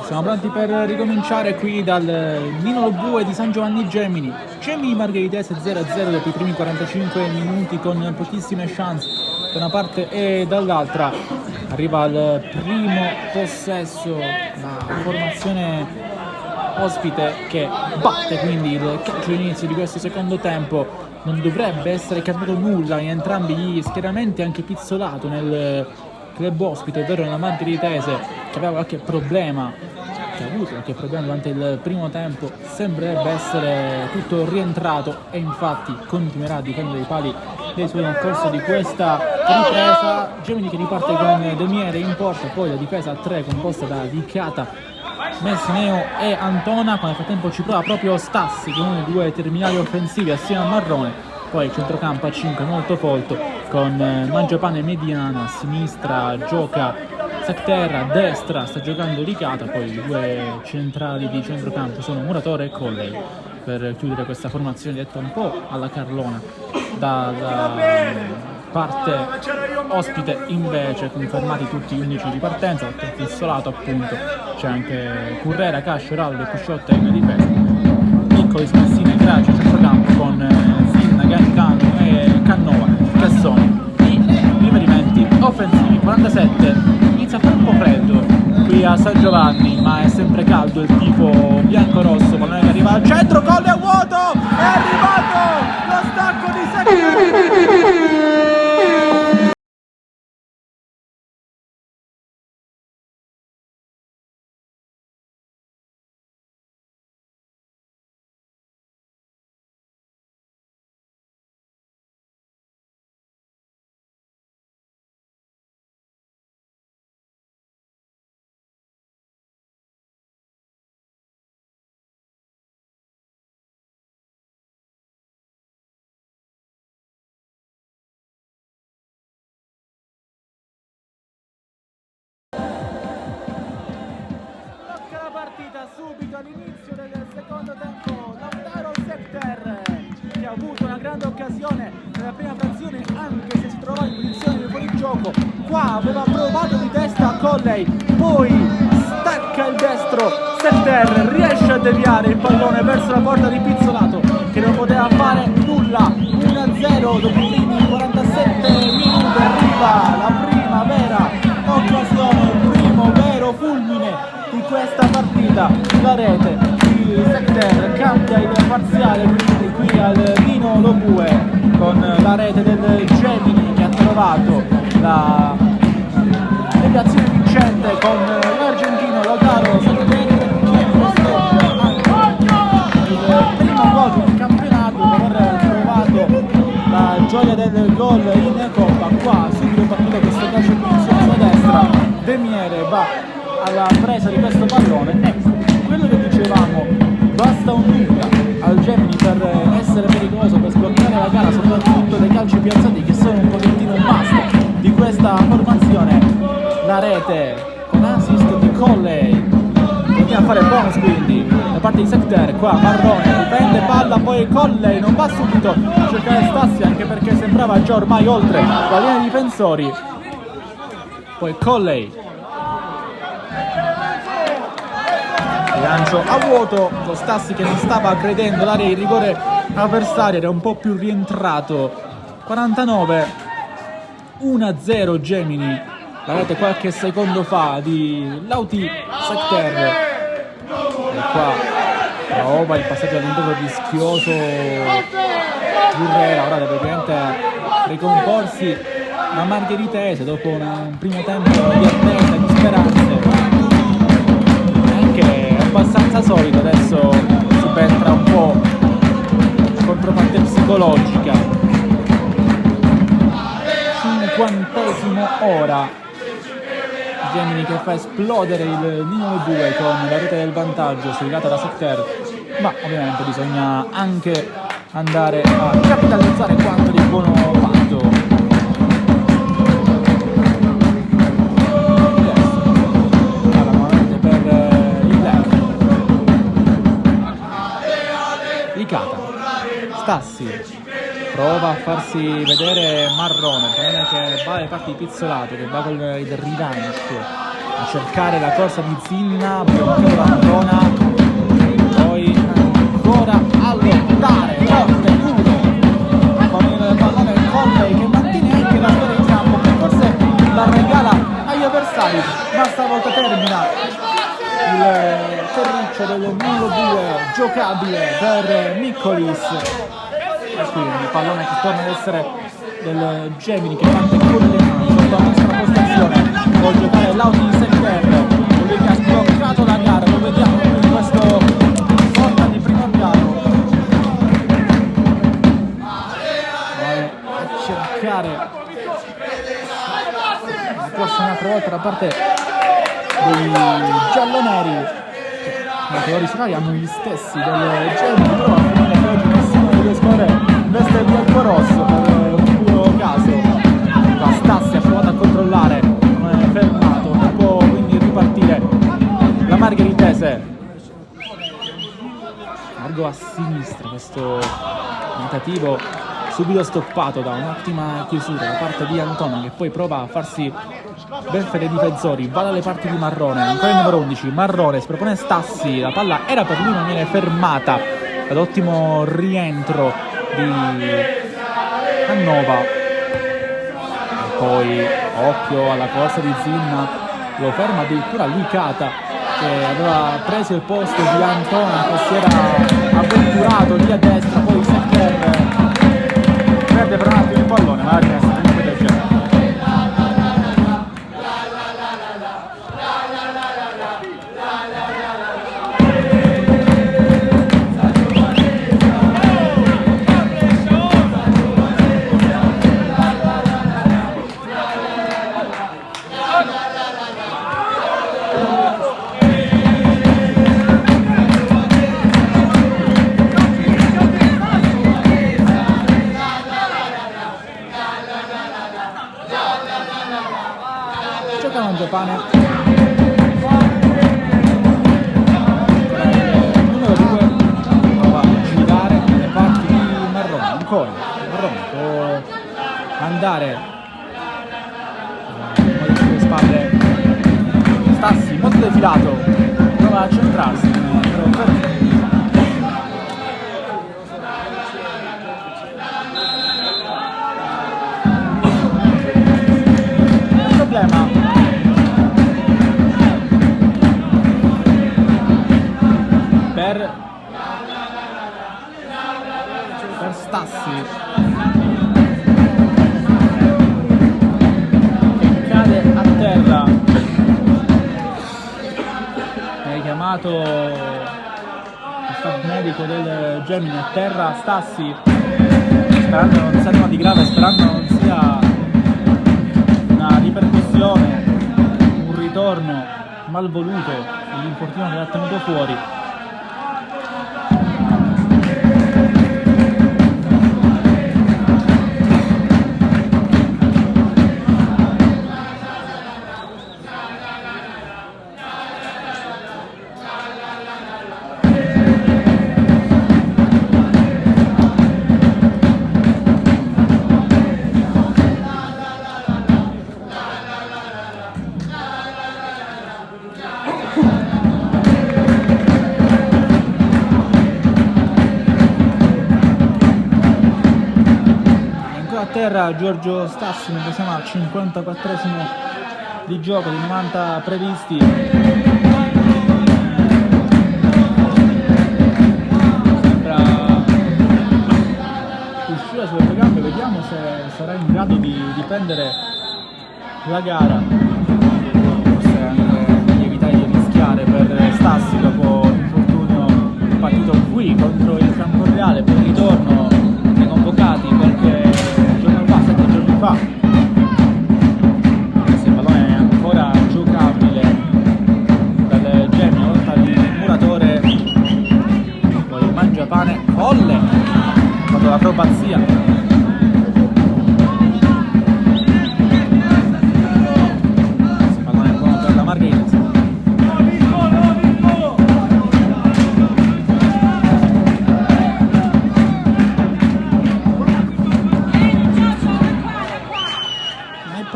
Siamo pronti per ricominciare qui dal Nino Lobue di San Giovanni Gemini. Gemini Margheritese 0-0 dopo i primi 45 minuti con pochissime chance da una parte e dall'altra. Arriva al primo possesso la formazione ospite che batte quindi il calcio d'inizio di questo secondo tempo. Non dovrebbe essere cambiato nulla in entrambi gli schieramenti, anche Pizzolato nel club ospite, ovvero nella Margheritese, che aveva qualche problema, che ha avuto qualche problema durante il primo tempo. Sembrerebbe essere tutto rientrato e infatti continuerà a difendere i pali dei suoi nel corso di questa ripresa. Gemini che riparte con De Miere in porta, poi la difesa a 3 composta da Licata, Messineo e Antona. Nel frattempo ci prova proprio Stassi con uno dei due terminali offensivi assieme a Marrone. Poi il centrocampo a 5 molto folto con Mangiapane mediana, a sinistra gioca Secter, a destra sta giocando Licata, poi i due centrali di centrocampo sono Muratore e Colley per chiudere questa formazione detta un po' alla Carlona. Dalla parte ospite invece confermati tutti gli 11 di partenza, il Pizzolato appunto, c'è anche Currera, Cascio, Rallo e Pisciotta in difesa, Piccoli, Messina e Graci centrocampo con Zinna, Gaetano e Cannova che sono i riferimenti offensivi. 47, inizia a fare un po' freddo qui a San Giovanni, ma è sempre caldo il tifo bianco-rosso. Pallone che arriva al centro, gol a vuoto, è arrivato lo stacco di Secchi. Subito all'inizio del secondo tempo Lautaro Secter, che ha avuto una grande occasione nella prima frazione anche se si trovava in posizione di fuorigioco. Qua aveva provato di testa Colley, poi stacca il destro Secter, riesce a deviare il pallone verso la porta di Pizzolato che non poteva fare nulla. 1-0 dopo i primi 47 minuti, arriva la prima vera occasione, il primo vero fulmine di questa partita. La rete di Secter cambia il parziale quindi qui al Nino Lobue con la rete del Gemini che ha trovato la deviazione vincente con l'argentino Lautaro Secter, che festeggia anche il primo gol del campionato dopo aver trovato la gioia del gol in Coppa. Qua subito partito questo calcio di punizione sulla destra, De Miere va alla presa di questo pallone e quello che dicevamo, basta un nulla al Gemini per essere pericoloso, per sbloccare la gara, soprattutto dei calci piazzati che sono un pochettino un must di questa formazione. La rete con assist di Colley, continua a fare bonus quindi da parte di Secter. Qua Marrone prende palla, poi Colley non va subito a cercare Stassi anche perché sembrava già ormai oltre la linea dei difensori. Poi Colley, lancio a vuoto, lo Stassi che non stava aggredendo l'area di rigore avversaria, era un po' più rientrato. 49, 1-0 Gemini, la rete qualche secondo fa di Lauti Secter, e qua prova il passaggio all'interno rischioso Gurrera. Ora deve praticamente ricomporsi la Margheritese dopo un primo tempo di attesa, di speranze anche abbastanza solido. Adesso subentra un po' la controparte psicologica. 50esimo ora, Gemini che fa esplodere il Nino 2 con la rete del vantaggio sfilata da Secter, ma ovviamente bisogna anche andare a capitalizzare quanto di buono fatto. Licata, Stassi, prova a farsi vedere Marrone, bene, che va alle parti pizzolate, che va con il rilancio a cercare la corsa di Zinna, poi Marrona, poi ancora a lottare, forte, duro, con il pallone Conley che mantiene anche la storia in campo, che forse la regala agli avversari, ma stavolta termina il terriccio del numero 2 giocabile per Micolis. E quindi il pallone che torna ad essere del Gemini, che batte con le mani sotto la nostra postazione. Può giocare Lauti Secchero, colui che ha sbloccato la gara, lo vediamo in questo sorta di primo piano. A cercare la corsa un'altra volta da parte dei gialloneri. I colori solari hanno gli stessi del Gemini, però a finire che oggi nessuno delle squadre veste il bianco-rosso per un puro caso. La Stassi ha provato a controllare, non è fermato, non può quindi ripartire la Margheritese. Largo a sinistra, questo tentativo subito stoppato da un'ottima chiusura da parte di Antona, che poi prova a farsi beffe dei difensori, va dalle parti di Marrone, ancora il numero 11, Marrone si propone Stassi, la palla era per lui ma viene fermata ad ottimo rientro di Cannova. E poi occhio alla corsa di Zinna, lo ferma addirittura Licata, che aveva preso il posto di Antona, che si era avventurato lì a destra, poi Seccher perde per un attimo il pallone, ma rimessa comunque del genere. Pane. Il numero 2 prova a girare nelle parti di Marrone, ancora Marrone può andare sulle spalle Stassi, molto defilato, prova a centrarsi, il problema per Stassi, che cade a terra. È chiamato il staff medico del Gemini a terra. Stassi, sperando non sia nulla di grave, sperando non sia una ripercussione, un ritorno malvoluto, l'infortunio che l'ha tenuto fuori. Terra Giorgio Stassi, mentre siamo al 54esimo di gioco, di 90 previsti. Sembra uscire sulle due gambe, vediamo se sarà in grado di prendere la gara. Forse anche di evitare di rischiare per Stassi dopo l'infortunio partito qui contro il Camporreale, per il ritorno dei convocati qualche fa. Se il pallone è ancora giocabile dal Gemini, volta di muratore, poi mangia pane folle, ha fatto l'acrobazia. Il pallone è buono per la Margheritese.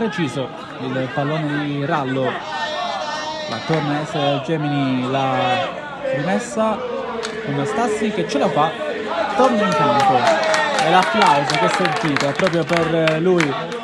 preciso il pallone di Rallo, la torna a essere del Gemini la rimessa con Stassi che ce la fa, torna in campo e l'applauso che sentite è proprio per lui.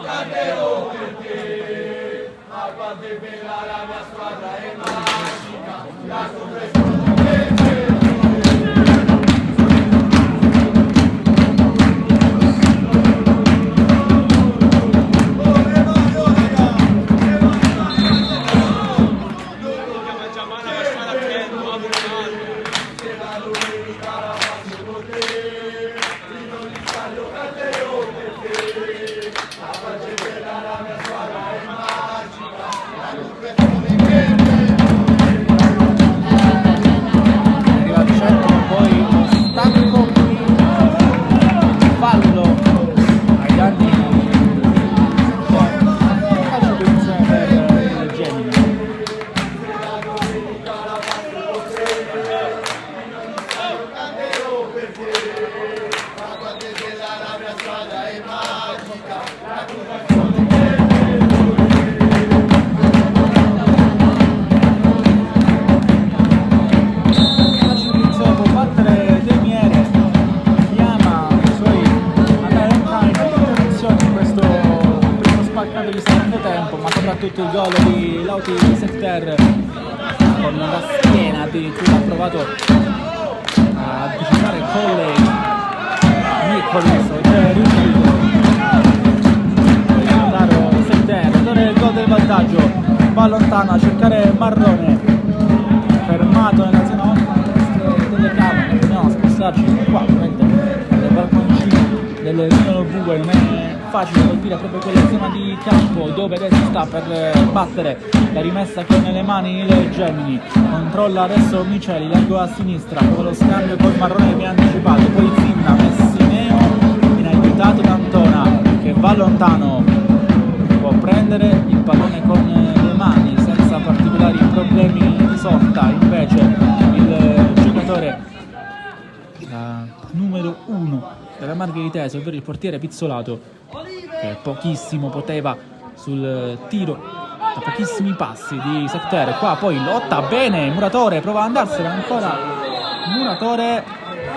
Il gol di Lauti Secter con la schiena addirittura ha provato a avvicinare Colley Nicolis è riuscito Lautaro Secter dove il gol del vantaggio, va lontano a cercare Marrone, fermato nella zona delle camere, dobbiamo spostarci qua ovviamente nel balconcino del Milano Bugue, non è facile colpire proprio quella zona di campo dove adesso sta per battere la rimessa con le mani il Gemini, controlla adesso Miceli, largo a sinistra, con lo scambio col Marrone che viene anticipato, poi Zinna, Messineo viene aiutato da Antona che va lontano, può prendere il pallone con le mani senza particolari problemi di sorta, invece il giocatore numero 1 della Margheritese, ovvero il portiere Pizzolato, che pochissimo poteva sul tiro da pochissimi passi di Secter. Qua poi lotta bene Muratore, prova ad andarsene ancora Muratore,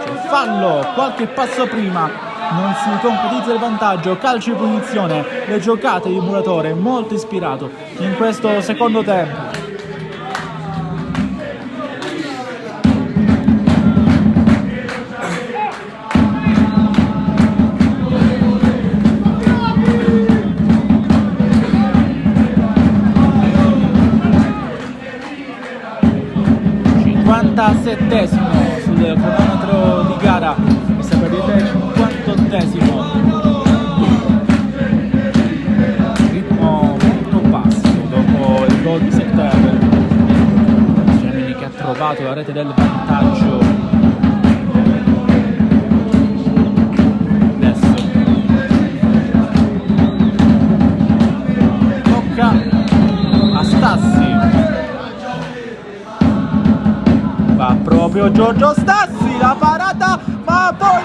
c'è fallo qualche passo prima, non si concretizza il vantaggio, calcio di punizione, le giocate di Muratore molto ispirato in questo secondo tempo. Settesimo sul cronometro di gara, mi sta per dire 58esimo, ritmo molto basso dopo il gol di Secter, Gemini che ha trovato la rete del vantaggio. Adesso tocca a Stassi, va proprio Giorgio Stassi, la parata, ma poi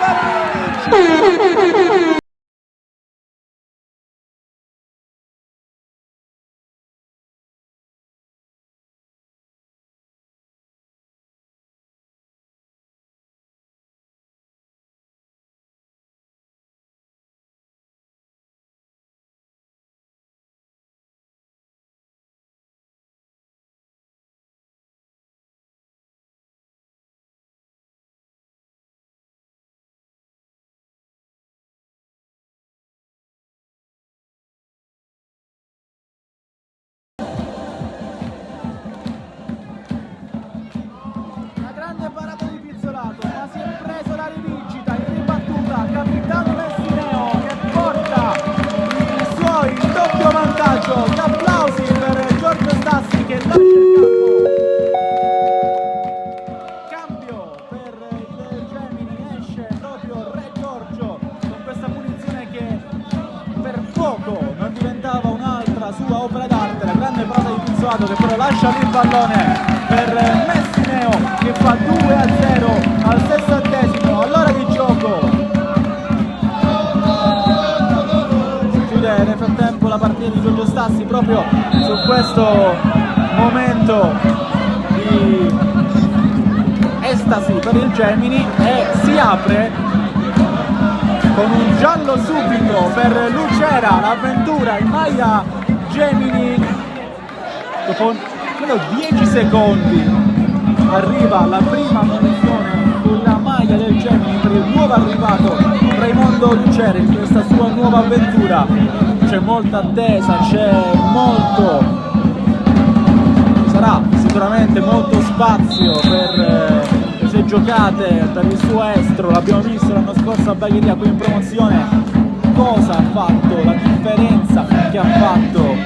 la parata di Pizzolato, ma si è preso la rivincita in ribattuta, capitano Messineo che porta i suoi in doppio vantaggio. Gli applausi per Giorgio Stassi che lascia il cambio per il Gemini, esce proprio Re Giorgio con questa punizione che per poco non diventava un'altra sua opera d'arte, la grande parata di Pizzolato che però lascia lì il pallone per Messineo che fa 2-0 al 60esimo, all'ora di gioco. Si chiude nel frattempo la partita immagini di Giorgio Stassi proprio su questo momento di estasi per il Gemini, e si apre con un giallo subito per Lucera, l'avventura in maglia Gemini. Dopo credo 10 secondi arriva la prima munizione sulla maglia del Gemini per il nuovo arrivato Raimondo Lucera in questa sua nuova avventura. C'è molta attesa, sarà sicuramente molto spazio per le sue giocate, per il suo estro. L'abbiamo visto l'anno scorso a Bagheria qui in promozione. Cosa ha fatto, la differenza che ha fatto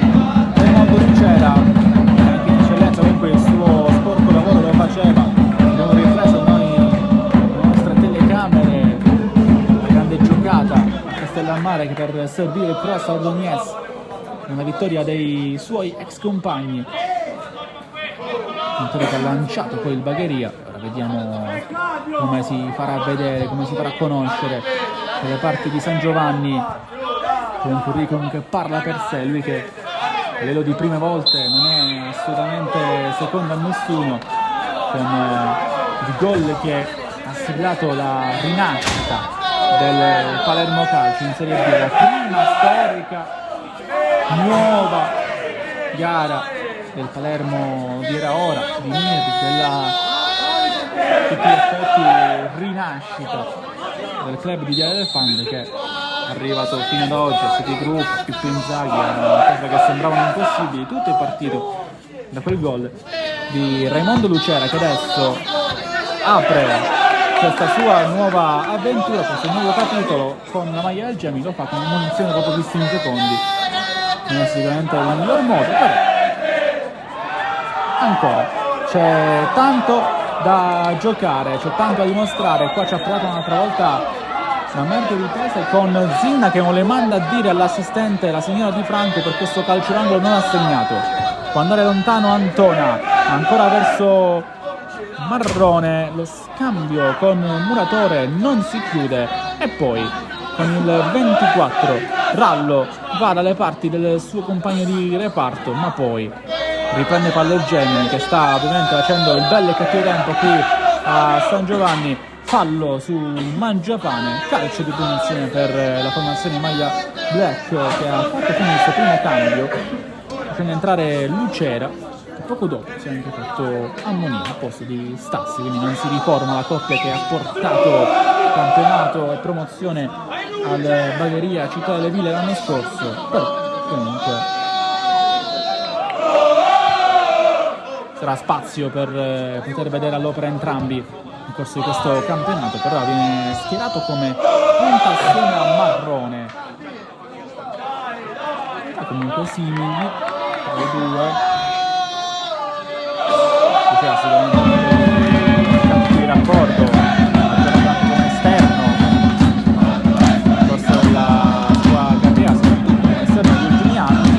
Raimondo Lucera, anche in eccellenza comunque il suo sporco lavoro lo faceva. Abbiamo ripreso noi le nostre telecamere la grande giocata a Castellammare che per servire il cross a Ordonez, una vittoria dei suoi ex compagni. Che ha lanciato poi il Bagheria. Ora vediamo come si farà vedere, come si farà conoscere dalle parti di San Giovanni, con un curriculum che parla per sé. Lui che a livello di prime volte non è assolutamente secondo a nessuno, con il gol che ha siglato la rinascita del Palermo Calcio in Serie B, la prima storica nuova gara del Palermo di era ora, di Mirri, della tutti gli effetti rinascita del club di Viale del Fante, che è arrivato fino ad oggi a City Group, a Pippo Inzaghi, a cose che sembravano impossibili. Tutto è partito da quel gol di Raimondo Lucera, che adesso apre questa sua nuova avventura, questo nuovo capitolo con la maglia del Gemini. Lo fa con una munizione dopo pochissimi secondi, non è sicuramente il miglior modo, però ancora c'è tanto da giocare, c'è tanto da dimostrare. Qua ci ha provato un'altra volta la Merkel di Pese con Zinna che non le manda a dire all'assistente, la signora Di Franco, per questo calcio d'angolo non assegnato. Può andare lontano Antona, ancora verso Marrone, lo scambio con Muratore non si chiude, e poi con il 24 Rallo va dalle parti del suo compagno di reparto, ma poi riprende palla il Gemini, che sta ovviamente facendo il bello e cattivo tempo qui a San Giovanni. Fallo su Mangiapane, calcio di punizione per la formazione maglia black, che ha fatto fino al suo primo cambio facendo entrare Lucera, che poco dopo si è anche fatto ammonire al posto di Stassi, quindi non si riforma la coppia che ha portato campionato e promozione al Bagheria Città delle Ville l'anno scorso. Però comunque sarà spazio per poter vedere all'opera entrambi nel corso di questo campionato. Però viene schierato come punta assieme a Marrone, comunque simili tra i due. C'era sicuramente un campo di rapporto, tanto come esterno nel corso della sua carriera, soprattutto come esterno negli ultimi anni.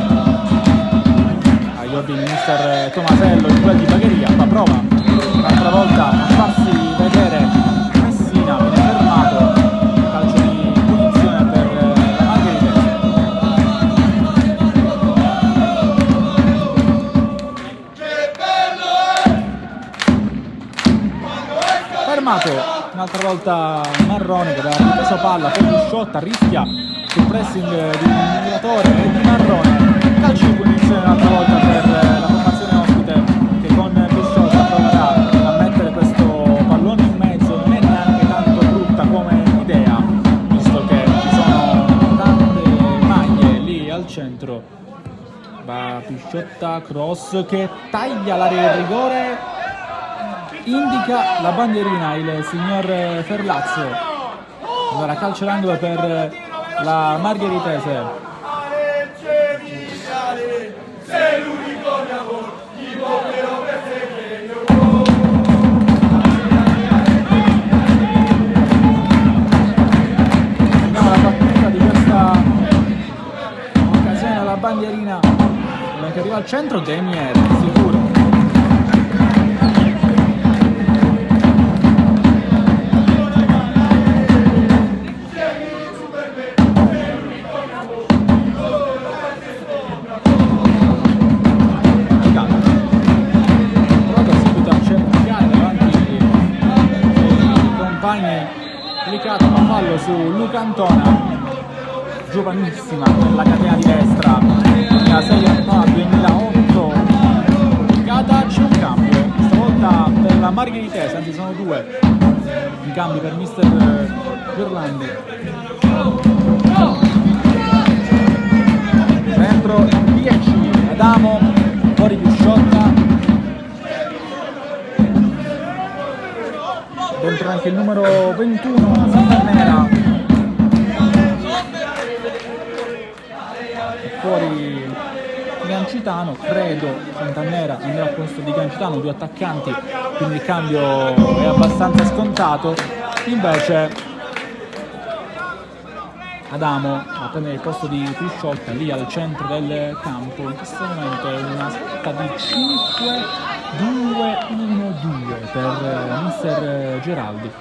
Agli ordini mister Tomasello in quel di Bagheria, ma prova un'altra volta a farsi vedere Messina, viene fermato, calcio di punizione per la Margherita. Fermato un'altra volta Marrone, che aveva preso palla, poi Bisciotta rischia sul pressing di Muratore e di Marrone. Calcio di punizione un'altra volta per la formazione ospite, che con Bisciotta proverà a mettere questo pallone in mezzo. Non è neanche tanto brutta come idea, visto che ci sono tante maglie lì al centro. Va Bisciotta, cross che taglia l'area del rigore, indica la bandierina il signor Ferlazzo. Allora calcio d'angolo per la Margheritese. Andiamo alla battuta di questa occasione alla bandierina, che arriva al centro. Demier sicuro. Antona, giovanissima nella catena di destra, 2006-2008. C'è un cambio, stavolta per la Margheritese, anzi sono due i cambi per mister Gerlandi. Dentro 10 Adamo, fuori Pisciotta, dentro anche il numero 21 Santanera, fuori Gancitano, credo Santanera andrà al posto di Gancitano, due attaccanti, quindi il cambio è abbastanza scontato. Invece Adamo a prendere il posto di Pisciotta lì al centro del campo. In questo momento è una sorta di 5-2-1-2 per mister Geraldi.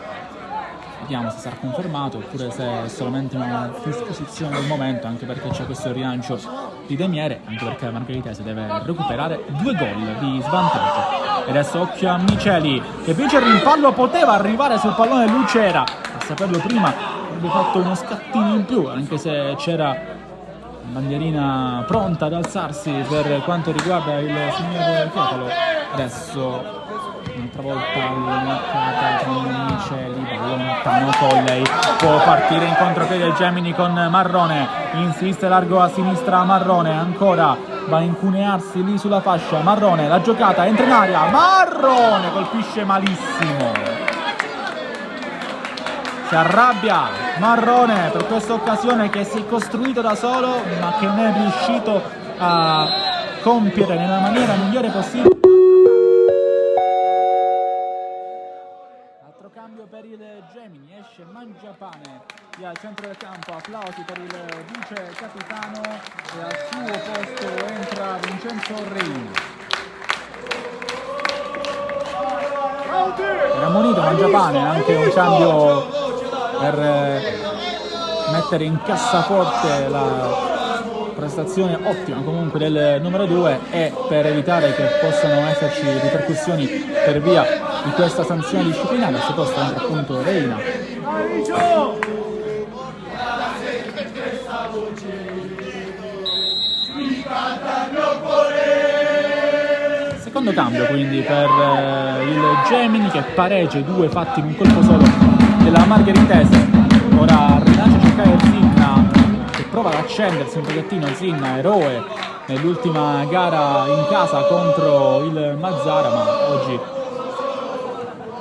Vediamo se sarà confermato oppure se è solamente una disposizione del momento, anche perché c'è questo rilancio di Demiere, anche perché la Margheritese deve recuperare 2 gol di svantaggio. E adesso occhio a Miceli che vince il rimpallo, poteva arrivare sul pallone Lucera, a saperlo prima avrebbe fatto uno scattino in più, anche se c'era bandierina pronta ad alzarsi per quanto riguarda il signor Chietalo. Adesso un'altra volta l'unicata con Miceli, lontano Colley, può partire in contropiede Gemini con Marrone, insiste largo a sinistra Marrone, ancora va a incunearsi lì sulla fascia Marrone, la giocata entra in aria, Marrone colpisce malissimo, si arrabbia Marrone per questa occasione che si è costruito da solo ma che non è riuscito a compiere nella maniera migliore possibile. Per il Gemini esce Mangiapane lì al centro del campo, applausi per il vice capitano e al suo posto entra Vincenzo Reina. Era ammonito Mangiapane, anche un cambio per mettere in cassaforte la prestazione ottima comunque del numero 2 e per evitare che possano esserci ripercussioni per via di questa sanzione disciplinare. Al suo posto entra appunto Reina. Secondo cambio quindi per il Gemini che pareggia i 2 fatti in un colpo solo della Margheritese. Ora rilancia a cercare Zinna che prova ad accendersi un pochettino. Zinna, eroe nell'ultima gara in casa contro il Mazzara, ma oggi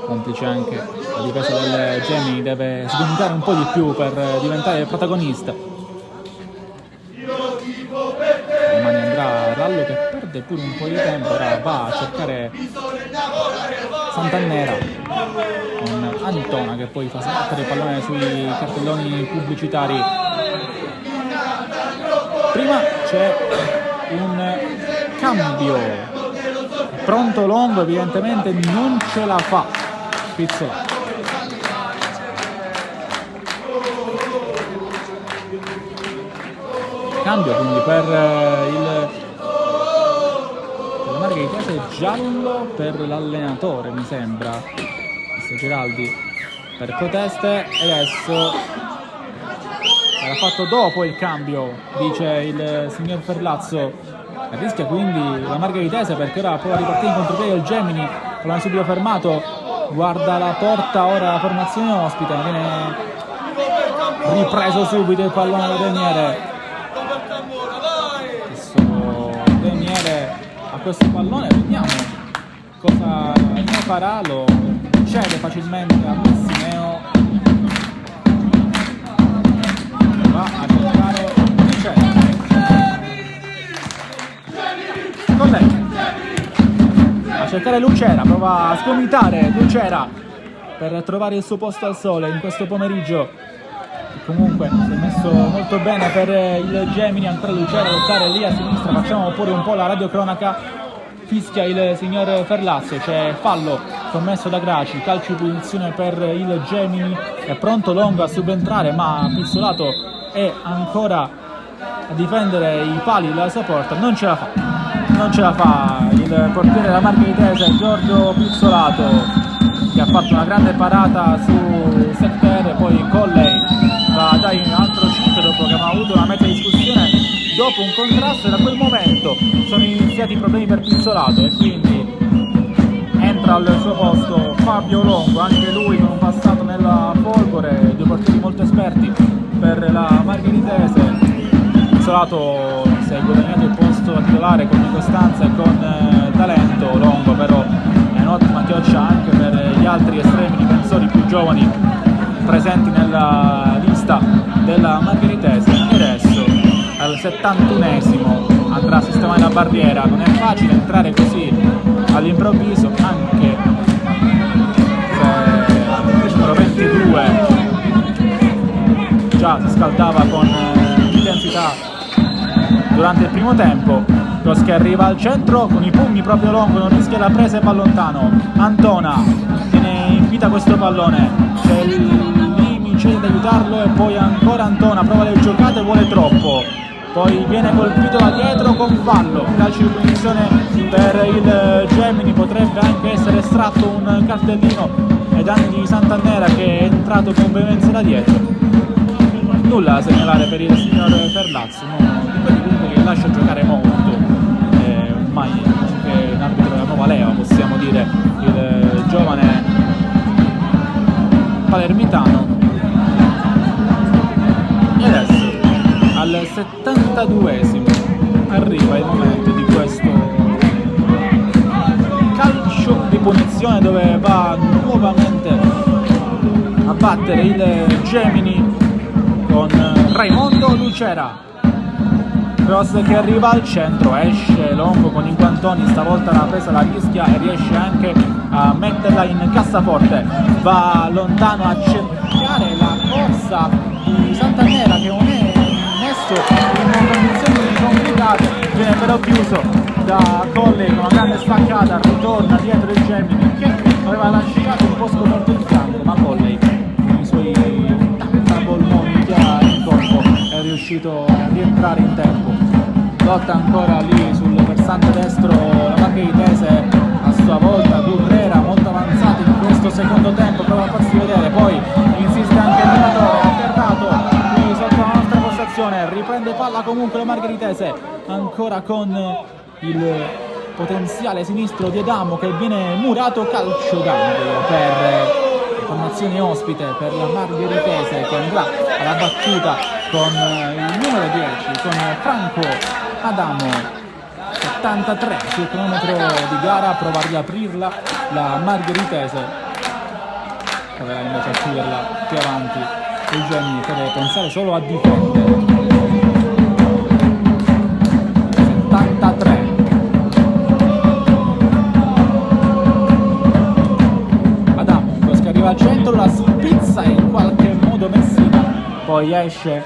complice anche la difesa del Gemini, deve sgomitare un po' di più per diventare il protagonista. Domani andrà Rallo che perde pure un po' di tempo, ora va a cercare Santanera con Antona che poi fa sbattere il pallone sui cartelloni pubblicitari. Prima c'è un cambio, pronto Longo, evidentemente non ce la fa Pizzolato. Cambio quindi per il Margheritese, giallo per l'allenatore mi sembra, mister Geraldi, per proteste, e adesso era fatto dopo il cambio, dice il signor Ferlazzo. Rischia quindi la Margheritese perché ora prova a ripartire in contropiede il Gemini, l'hanno subito fermato, guarda la porta, ora la formazione ospita, viene ripreso subito il pallone da Demiere. Demiere a questo pallone, vediamo cosa ne farà, lo cede facilmente a Messineo, va a cercare con lei a cercare Lucera, prova a sgomitare Lucera per trovare il suo posto al sole in questo pomeriggio. Comunque si è messo molto bene per il Gemini, ancora Lucera a lottare lì a sinistra. Facciamo pure un po' la radiocronaca, fischia il signor Ferlazzo, c'è fallo commesso da Graci, calcio di punizione per il Gemini, è pronto Longo a subentrare ma Pizzolato è ancora a difendere i pali della sua porta, non ce la fa il portiere della Margheritese Giorgio Pizzolato, che ha fatto una grande parata su Secter, poi Colley va dai altro 5 dopo che abbiamo avuto una mezza discussione dopo un contrasto, e da quel momento sono iniziati i problemi per Pizzolato e quindi entra al suo posto Fabio Longo, anche lui con un passato nella Folgore, due portieri molto esperti per la Margheritese. Pizzolato si è guadagnato il posto a titolare con costanza e con talento. Longo però è un'ottima chioccia anche per gli altri estremi difensori più giovani presenti nella lista della Margheritese. E adesso al 71esimo andrà a sistemare la barriera. Non è facile entrare così all'improvviso, anche se il numero 22 già si scaldava con intensità durante il primo tempo. Cross che arriva al centro con i pugni proprio Longo, non rischia la presa e va lontano. Antona tiene in vita questo pallone, c'è Limic ad aiutarlo e poi ancora Antona prova le giocate, vuole troppo, poi viene colpito da dietro con fallo, calcio di punizione per il Gemini, potrebbe anche essere estratto un cartellino ai danni di Sant'Annera che è entrato con veemenza da dietro. Nulla da segnalare per il signor Ferlazzo, di quelli comunque che lascia giocare molto, ormai anche un arbitro della nuova leva, possiamo dire, il giovane palermitano. E adesso al 72esimo arriva il momento di questo calcio di punizione dove va nuovamente a battere il Gemini con Raimondo Lucera. Cross che arriva al centro, esce Longo con i guantoni, stavolta la presa la rischia e riesce anche a metterla in cassaforte. Va lontano a cercare la corsa di Sant'Annera che non è messo in condizioni complicate, viene però chiuso da Colley con una grande staccata, ritorna dietro il Gemini che aveva lasciato un po' scoperto il fianco, ma Colley con i suoi 80 polmoni già in corpo è riuscito a rientrare in tempo. Lotta ancora lì sul versante destro la Margheritese, a sua volta Gurrera molto avanzato in questo secondo tempo, prova a farsi vedere, poi insiste anche il giocatore, atterrato qui sotto la nostra postazione, riprende palla comunque la Margheritese, ancora con il potenziale sinistro di Adamo che viene murato, calcio d'angolo per formazione ospite per la Margheritese che andrà alla battuta con il numero 10, con Franco Adamo. 73 sul cronometro di gara, prova a riaprirla la Margheritese, proverà invece a chiuderla più avanti il Gemini che deve pensare solo a difendere. 73. Adamo, che arriva al centro, la spizza in qualche modo Messina, poi esce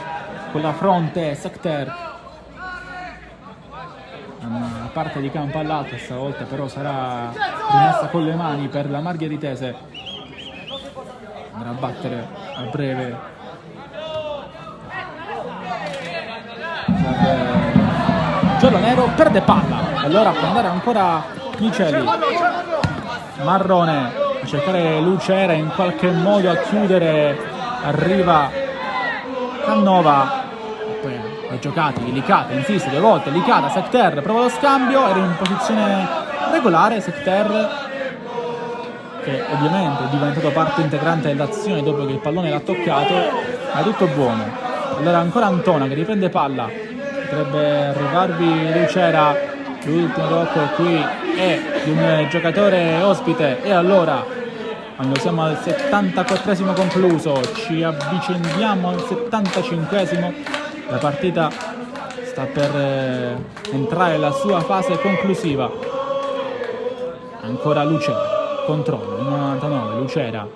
con la fronte Secter. Una parte di campo all'altro, stavolta però sarà rimessa con le mani per la Margheritese, andrà a battere a breve giallo-nero, perde palla, allora può andare ancora Micheli. Marrone a cercare Lucera in qualche modo a chiudere, arriva Cannova, poi le giocate, Licata insiste due volte, Licata, Secter prova lo scambio, era in posizione regolare Secter che ovviamente è diventato parte integrante dell'azione dopo che il pallone l'ha toccato, ma è tutto buono. Allora ancora Antona che riprende palla, potrebbe arrivarvi Lucera, l'ultimo tocco qui è di un giocatore ospite e allora quando siamo al 74esimo concluso ci avviciniamo al 75esimo. La partita sta per entrare nella sua fase conclusiva. Ancora Lucera, controllo, il 99, Lucera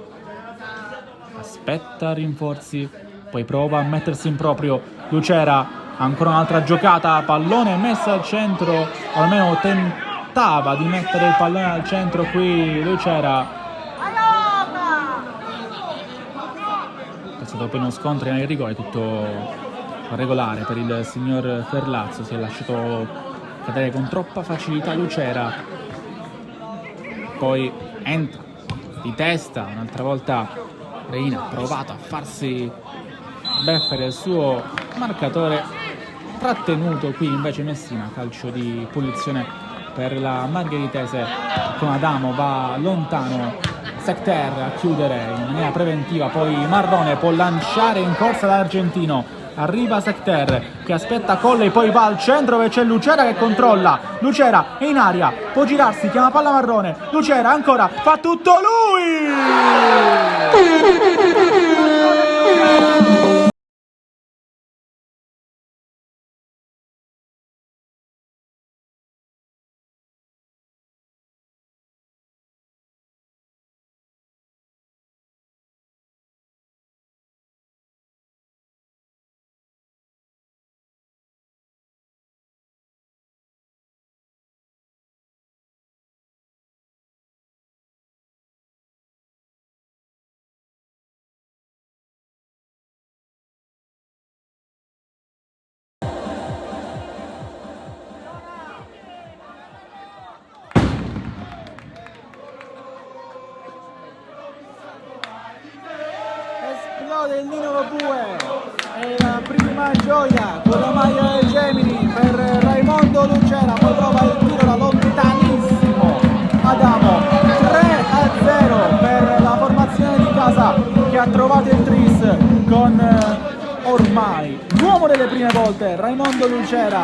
aspetta rinforzi, poi prova a mettersi in proprio. Lucera, ancora un'altra giocata, pallone messo al centro, o almeno tentava di mettere il pallone al centro qui Lucera. È stato poi uno scontro in rigore, tutto regolare per il signor Ferlazzo, si è lasciato cadere con troppa facilità Lucera, poi entra di testa, un'altra volta Reina ha provato a farsi Beffere il suo marcatore, trattenuto qui invece Messina, calcio di punizione per la Margheritese con Adamo, va lontano Secter a chiudere in maniera preventiva, poi Marrone può lanciare in corsa l'argentino, arriva Secter che aspetta Colley, poi va al centro dove c'è Lucera che controlla, Lucera è in aria, può girarsi, chiama palla Marrone, Lucera ancora, fa tutto lui! Esplode il Nino Lobue, è la prima gioia con la maglia del Gemini per Raimondo Lucera, poi prova il tiro da lontanissimo Adamo, 3-0 per la formazione di casa che ha trovato il tris con ormai l'uomo delle prime volte, Raimondo Lucera.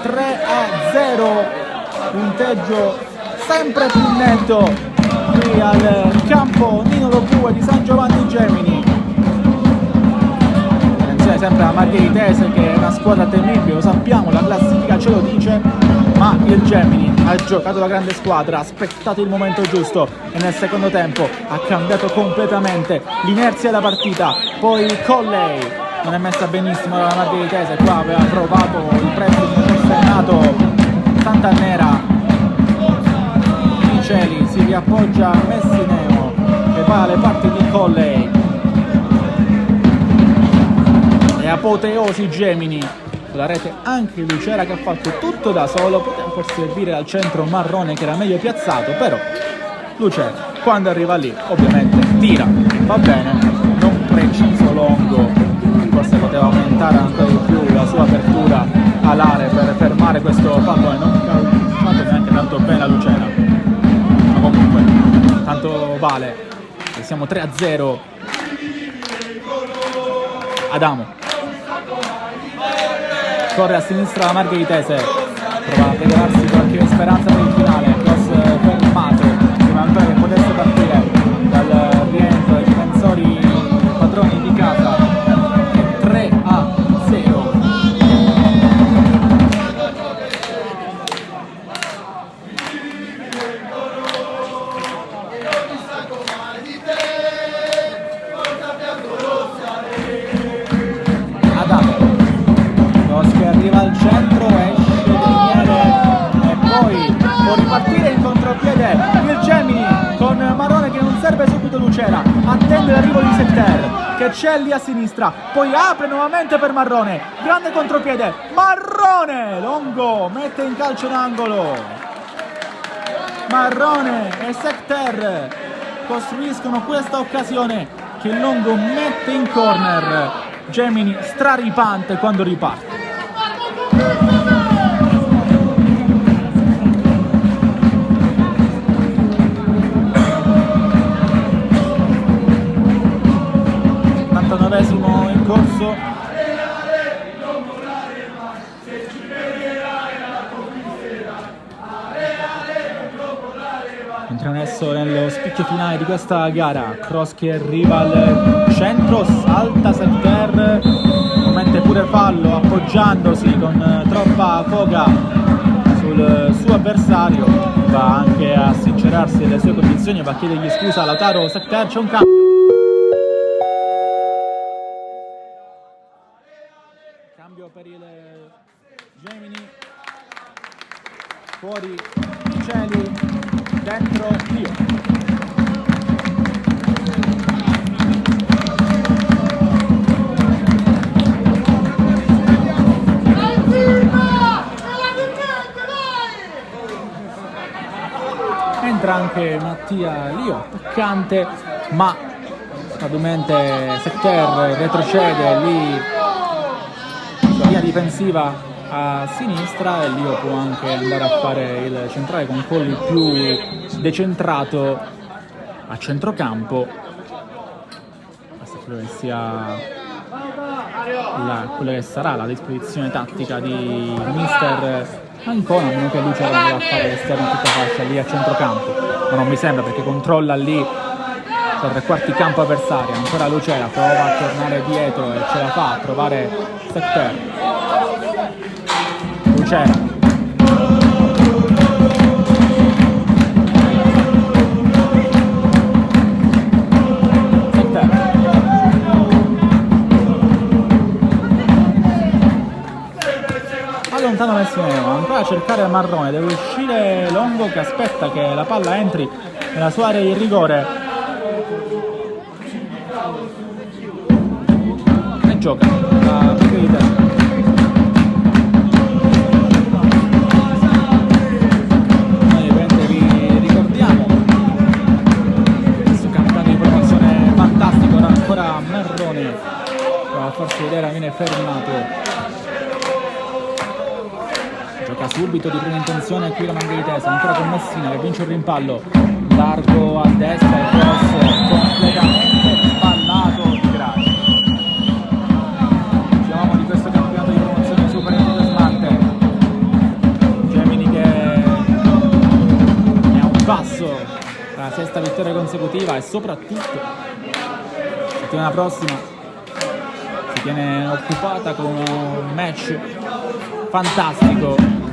3-0, punteggio sempre più netto qui al campo Nino Lobue di San Giovanni Gemini. Attenzione sempre alla Margheritese che è una squadra temibile, lo sappiamo, la classifica ce lo dice, ma il Gemini ha giocato la grande squadra, ha aspettato il momento giusto e nel secondo tempo ha cambiato completamente l'inerzia della partita. Poi Colley non è messa benissimo la Margheritese, qua aveva provato il pressing sostegnato Sant'Annera, Miceli si riappoggia a Messineo che va alle parti di Colley e apoteosi Gemini, con la rete anche Lucera che ha fatto tutto da solo, poteva forse servire al centro Marrone che era meglio piazzato, però Lucera quando arriva lì ovviamente tira, va bene, non preciso Longo, forse poteva aumentare ancora di più la sua apertura all'area per fermare questo pallone, non ha fatto neanche tanto bene a Lucera, ma comunque tanto vale, e siamo 3-0. Adamo corre a sinistra la Margheritese, prova a pregarsi qualche speranza per il finale, cross fermato prima ancora che potesse partire dal rientro dei difensori padroni di casa. 3-0. Adamo, che arriva al centro, esce Daniele e poi può ripartire in contropiede il Gemini con Marrone che non serve subito Lucera, attende l'arrivo di Secter che c'è lì a sinistra, poi apre nuovamente per Marrone, grande contropiede, Marrone, Longo mette in calcio d'angolo, Marrone e Secter costruiscono questa occasione che Longo mette in corner, Gemini straripante quando riparte. In corso, entriamo adesso nello spicchio finale di questa gara, cross che arriva al centro, salta Secter, commette pure fallo appoggiandosi con troppa foga sul suo avversario, va anche a sincerarsi delle sue condizioni e va a chiedergli scusa a Lautaro Secter, c'è un cambio. Per il Gemini, fuori Miceli, dentro Dio. Entra anche Mattia Lio, attaccante, ma Probabilmente Secter retrocede lì sulla linea difensiva a sinistra e Lio può anche andare a fare il centrale con Colli più decentrato a centrocampo. Questa credo che sia quella che sarà la disposizione tattica di mister Ancona, a meno che Lucia non vada a fare l'esterno in tutta fascia lì a centrocampo, ma non mi sembra, perché controlla lì per tre quarti campo avversario. Ancora Lucera prova a tornare dietro e ce la fa a trovare Secter. Lucera lontano Messineo, ancora a cercare Marrone, deve uscire Longo che aspetta che la palla entri nella sua area di rigore e gioca la piega di testa. Noi ovviamente vi ricordiamo questo campionato di promozione fantastico. Ora ancora Marrone prova a farsi vedere, viene fermato. Gioca subito di prima intenzione qui la Manga di Tesa, ancora con Messina che vince il rimpallo, largo a destra e cross completamente spallato di Graci. Diciamo di questo campionato di promozione super entusiasmante. Gemini che è a un passo dalla sesta vittoria consecutiva e soprattutto la settimana prossima si tiene occupata con un match fantastico.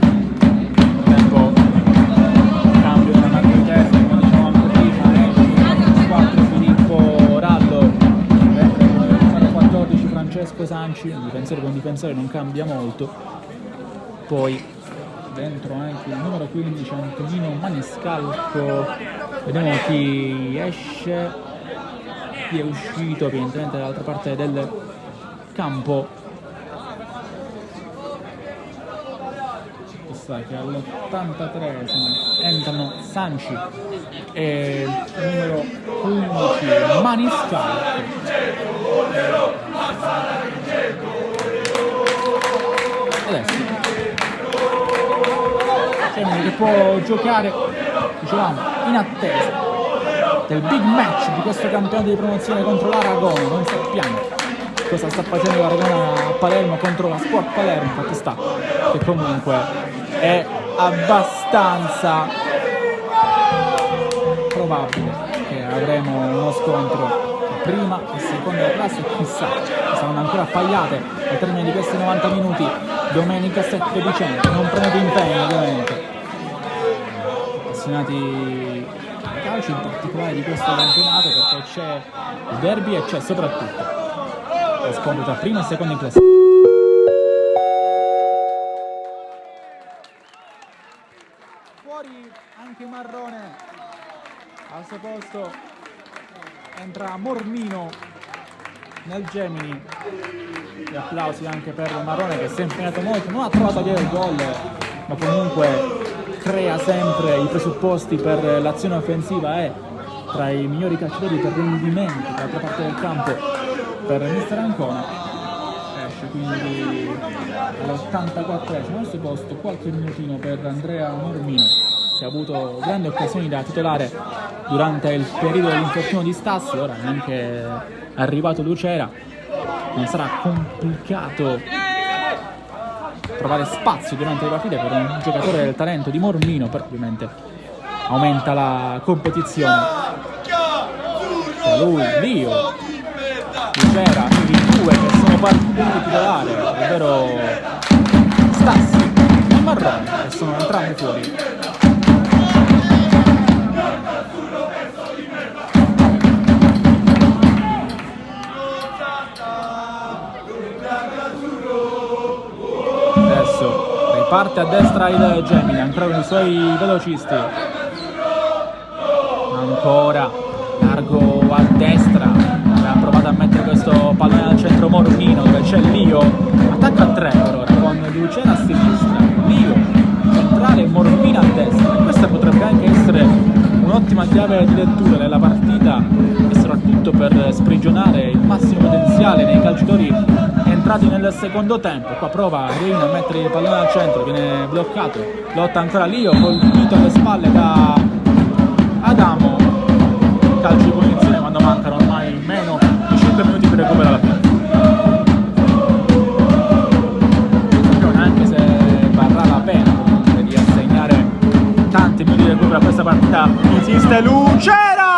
Cambio della Manga di Testa, come dicevamo anche prima, 4 Filippo Rallo, 14 Francesco Sanci, un difensore con difensore non cambia molto. Poi dentro anche il numero 15 Antonino Maniscalco, vediamo chi esce, chi è uscito evidentemente dall'altra parte del campo. Che all'83 entrano Sanci e il numero 15 Maniscalco. Adesso Gemini che può giocare, dicevamo, in attesa del big match di questo campionato di promozione contro l'Aragona. Non sappiamo cosa sta facendo l'Aragona a Palermo contro la Sport Palermo, infatti sta che comunque è abbastanza probabile che avremo uno scontro prima e seconda classe, chissà, saranno ancora appagliate al termine di questi 90 minuti domenica 7 dicembre. Non prendete impegno ovviamente, appassionati di calcio, in particolare di questo campionato, perché c'è il derby e c'è soprattutto lo scontro tra prima e seconda in classifica. Anche Marrone al suo posto, entra Mormino nel Gemini. Gli applausi anche per Marrone che si è impegnato molto, non ha trovato a dire il gol, ma comunque crea sempre i presupposti per l'azione offensiva, è tra i migliori calciatori per rendimento dall'altra parte del campo per mister Ancona. Esce quindi all'84esimo al suo posto qualche minutino per Andrea Mormino, che ha avuto grandi occasioni da titolare durante il periodo dell'infortunio di Stassi. Ora è anche arrivato Lucera, non sarà complicato trovare spazio durante le partite per un giocatore del talento di Mormino, però ovviamente aumenta la competizione. C'è lui, Lio, Lucera, i due che sono partiti titolare, ovvero Stassi e Marrone, che sono entrambi fuori. Adesso riparte a destra il Gemini, ancora con i suoi velocisti, ancora largo a destra, abbiamo provato a mettere questo pallone al centro Mormino dove c'è Lio, attacca a 3 per ora con Lucera a sinistra, Lio centrale, Mormino a destra, e questa potrebbe anche essere un'ottima chiave di lettura della partita e soprattutto per sprigionare il massimo potenziale nei calciatori entrati nel secondo tempo. Qua prova Reina a mettere il pallone al centro, viene bloccato, lotta ancora Lio, colpito alle spalle da Adamo. Calcio di punizione quando mancano ormai meno di 5 minuti per recuperare la fine. Anche se varrà la pena comunque di assegnare tanti minuti di recupero a questa partita, insiste Lucera!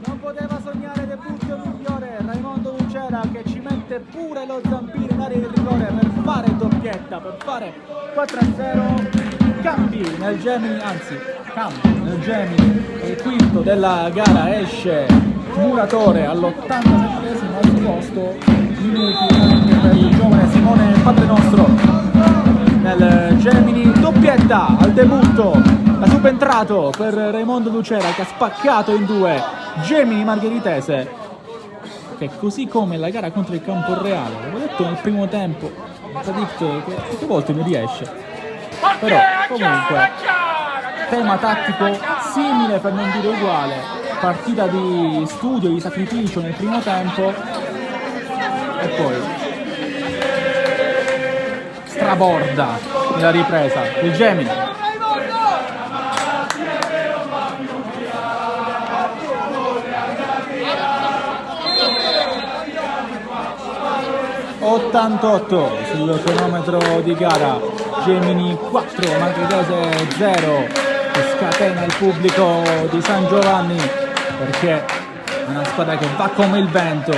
Non poteva sognare debutto migliore Raimondo Lucera, che ci mette pure lo zampino in area di rigore per fare doppietta, per fare 4-0. Cambi nel Gemini, il quinto della gara, esce Muratore all'87esimo al posto, minuti anche per il giovane Simone Padrenostro nel Gemini, doppietta al debutto, ha subentrato per Raimondo Lucera che ha spaccato in due Gemini Margheritese, che così come la gara contro il Camporreale, l'avevo detto nel primo tempo, Sadik che tutte volte mi riesce, però comunque tema tattico simile per non dire uguale, partita di studio, di sacrificio nel primo tempo e poi straborda nella ripresa il Gemini. ...88 sul cronometro di gara, Gemini 4, Margheritese 0, scatena il pubblico di San Giovanni perché è una squadra che va come il vento.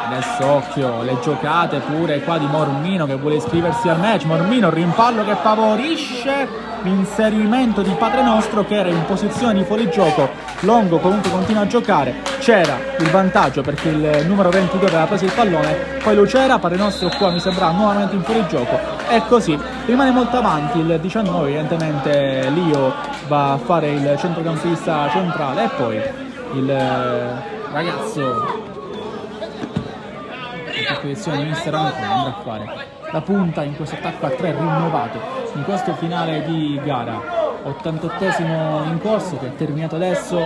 Adesso occhio, le giocate pure qua di Mormino che vuole iscriversi al match. Mormino, rimpallo che favorisce l'inserimento di Padrenostro che era in posizione di fuorigioco. Longo comunque continua a giocare, c'era il vantaggio perché il numero 22 aveva preso il pallone, poi Lucera, Padrenostro qua mi sembra nuovamente in fuorigioco e così rimane molto avanti il 19, evidentemente Lio va a fare il centrocampista centrale e poi il ragazzo in posizione di Mister Ancona andrà a fare la punta in questo attacco a 3 rinnovato in questo finale di gara. 88esimo in corso che è terminato adesso,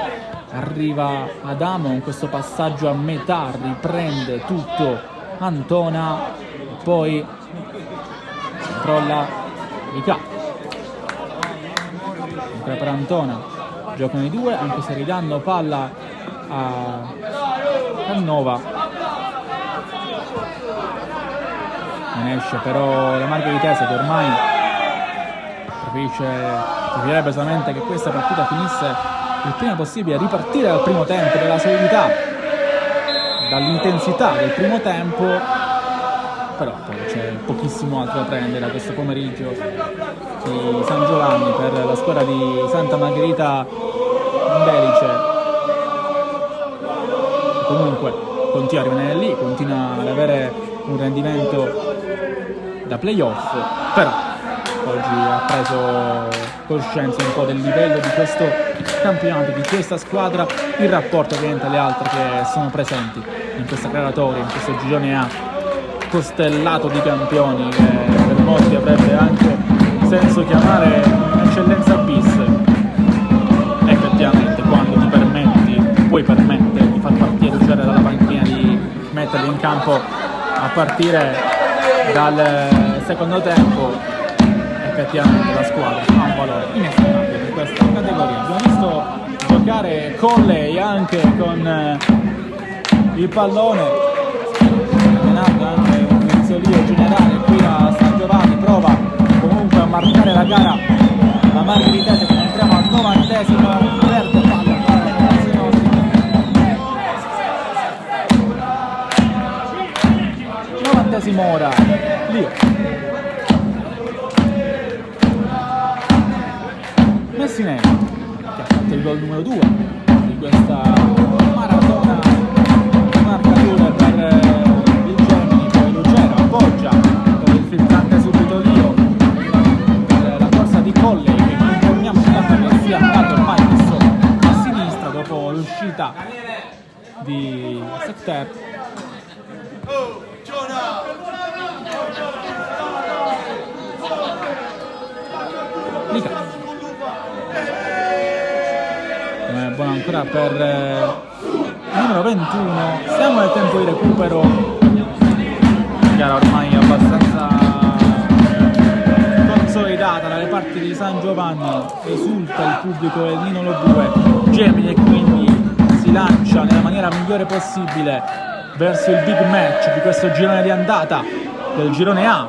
arriva Adamo in questo passaggio a metà, riprende tutto Antona e poi controlla Ica ancora per Antona, giocano i due anche se ridanno palla a Cannova, non esce però la Margheritese che ormai preferirebbe solamente che questa partita finisse il prima possibile, ripartire dal primo tempo, dalla solidità, dall'intensità del primo tempo, però poi c'è pochissimo altro da prendere da questo pomeriggio di San Giovanni per la squadra di Santa Margherita in Belice. Comunque continua a rimanere lì, continua ad avere un rendimento da playoff, però oggi ha preso coscienza un po' del livello di questo campionato, di questa squadra, il rapporto ovviamente alle altre che sono presenti in questa graduatoria, in questo girone A costellato di campioni che per molti avrebbe anche senso chiamare un'eccellenza bis. Effettivamente quando puoi permettere di far partire Lucera dalla panchina, di metterli in campo a partire dal secondo tempo, effettivamente la squadra ha un valore inestimabile per questa categoria. Abbiamo visto giocare Colley anche con il pallone, allenando anche un mezzolio generale qui a San Giovanni, prova comunque a marcare la gara la Margheritese, che entriamo al 90esimo, perde palla Mora, Lio, Messineo, che ha fatto il gol numero 2 di questa maratona marcatura per il Gemini. Poi Lucera appoggia per il filtrante subito Lio per la corsa di Colley, che non informiamo che sia andato ormai messo a sinistra dopo l'uscita di Secter. Lica. Buono ancora per il numero 21. Siamo nel tempo di recupero. Gara ormai abbastanza consolidata dalle parti di San Giovanni. Esulta il pubblico del Nino Lobue. Gemini e quindi si lancia nella maniera migliore possibile verso il big match di questo girone di andata del girone A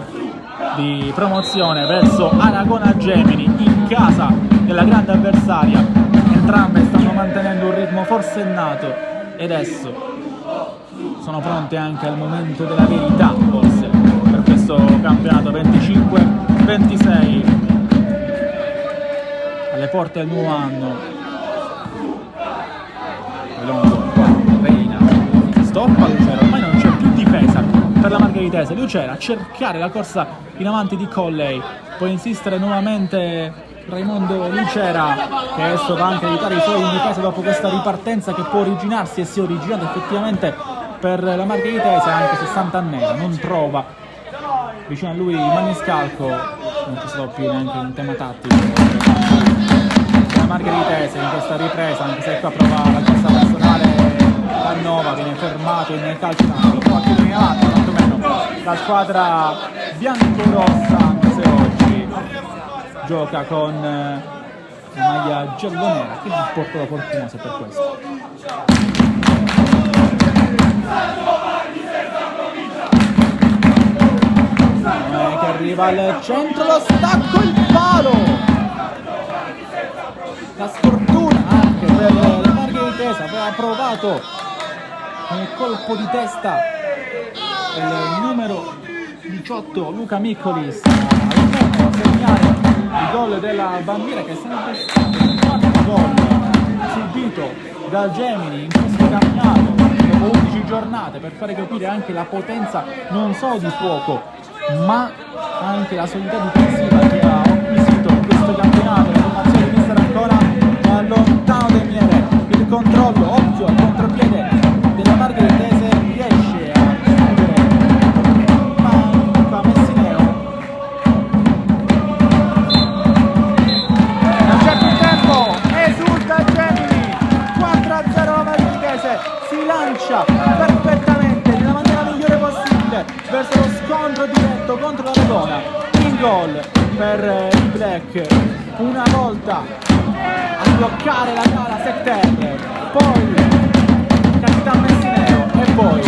di promozione verso Aragona Gemini in casa della grande avversaria. Entrambe stanno mantenendo un ritmo forsennato e adesso sono pronte anche al momento della verità, forse, per questo campionato 25-26 alle porte del nuovo anno. Longo qua, Reina stoppa Lucera, ormai non c'è più difesa per la Margheritese. Lucera a cercare la corsa in avanti di Colley, può insistere nuovamente Raimondo Lucera, che adesso va anche a aiutare i suoi in difesa dopo questa ripartenza che può originarsi e si è originata effettivamente per la Margheritese, anche se Sant'Annea non trova vicino a lui Maniscalco. Non ci sono più neanche un tema tattico la Margheritese in questa ripresa, anche se qua prova la corsa personale Cannova, viene fermato in calcio d'angolo, prova a chiudere in avanti quantomeno la squadra biancorossa, anche se oggi gioca con la maglia giallonera, che non porta la fortuna se per questo. Che arriva al centro, lo stacco, il palo, la sfortuna anche per la Margheritese. Aveva provato con il colpo di testa il numero 18 Luca Miccolis a segnare il gol della bandiera, che sarebbe stato il quarto gol subito dal Gemini in questo campionato dopo 11 giornate, per fare capire anche la potenza non solo di fuoco ma anche la solidità difensiva che ha acquisito in questo campionato. La formazione di mister ancora da lontano dai Miere, il controllo, occhio al contropiede della Margheritese, riesce a chiudere ma Messineo. Non c'è più tempo, esulta il Gemini, 4-0 la Margheritese, si lancia perfettamente nella maniera migliore possibile verso lo scontro diretto contro l'Aragona. In gol per i Black, una volta a bloccare la gara Secter, poi Capitan Messineo e poi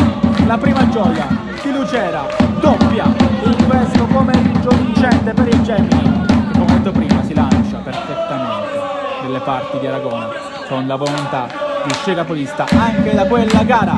la prima gioia di Lucera, doppia in questo pomeriggio vincente per il Gemini, che come detto prima si lancia perfettamente nelle parti di Aragona con la volontà di uscire capolista anche da quella gara.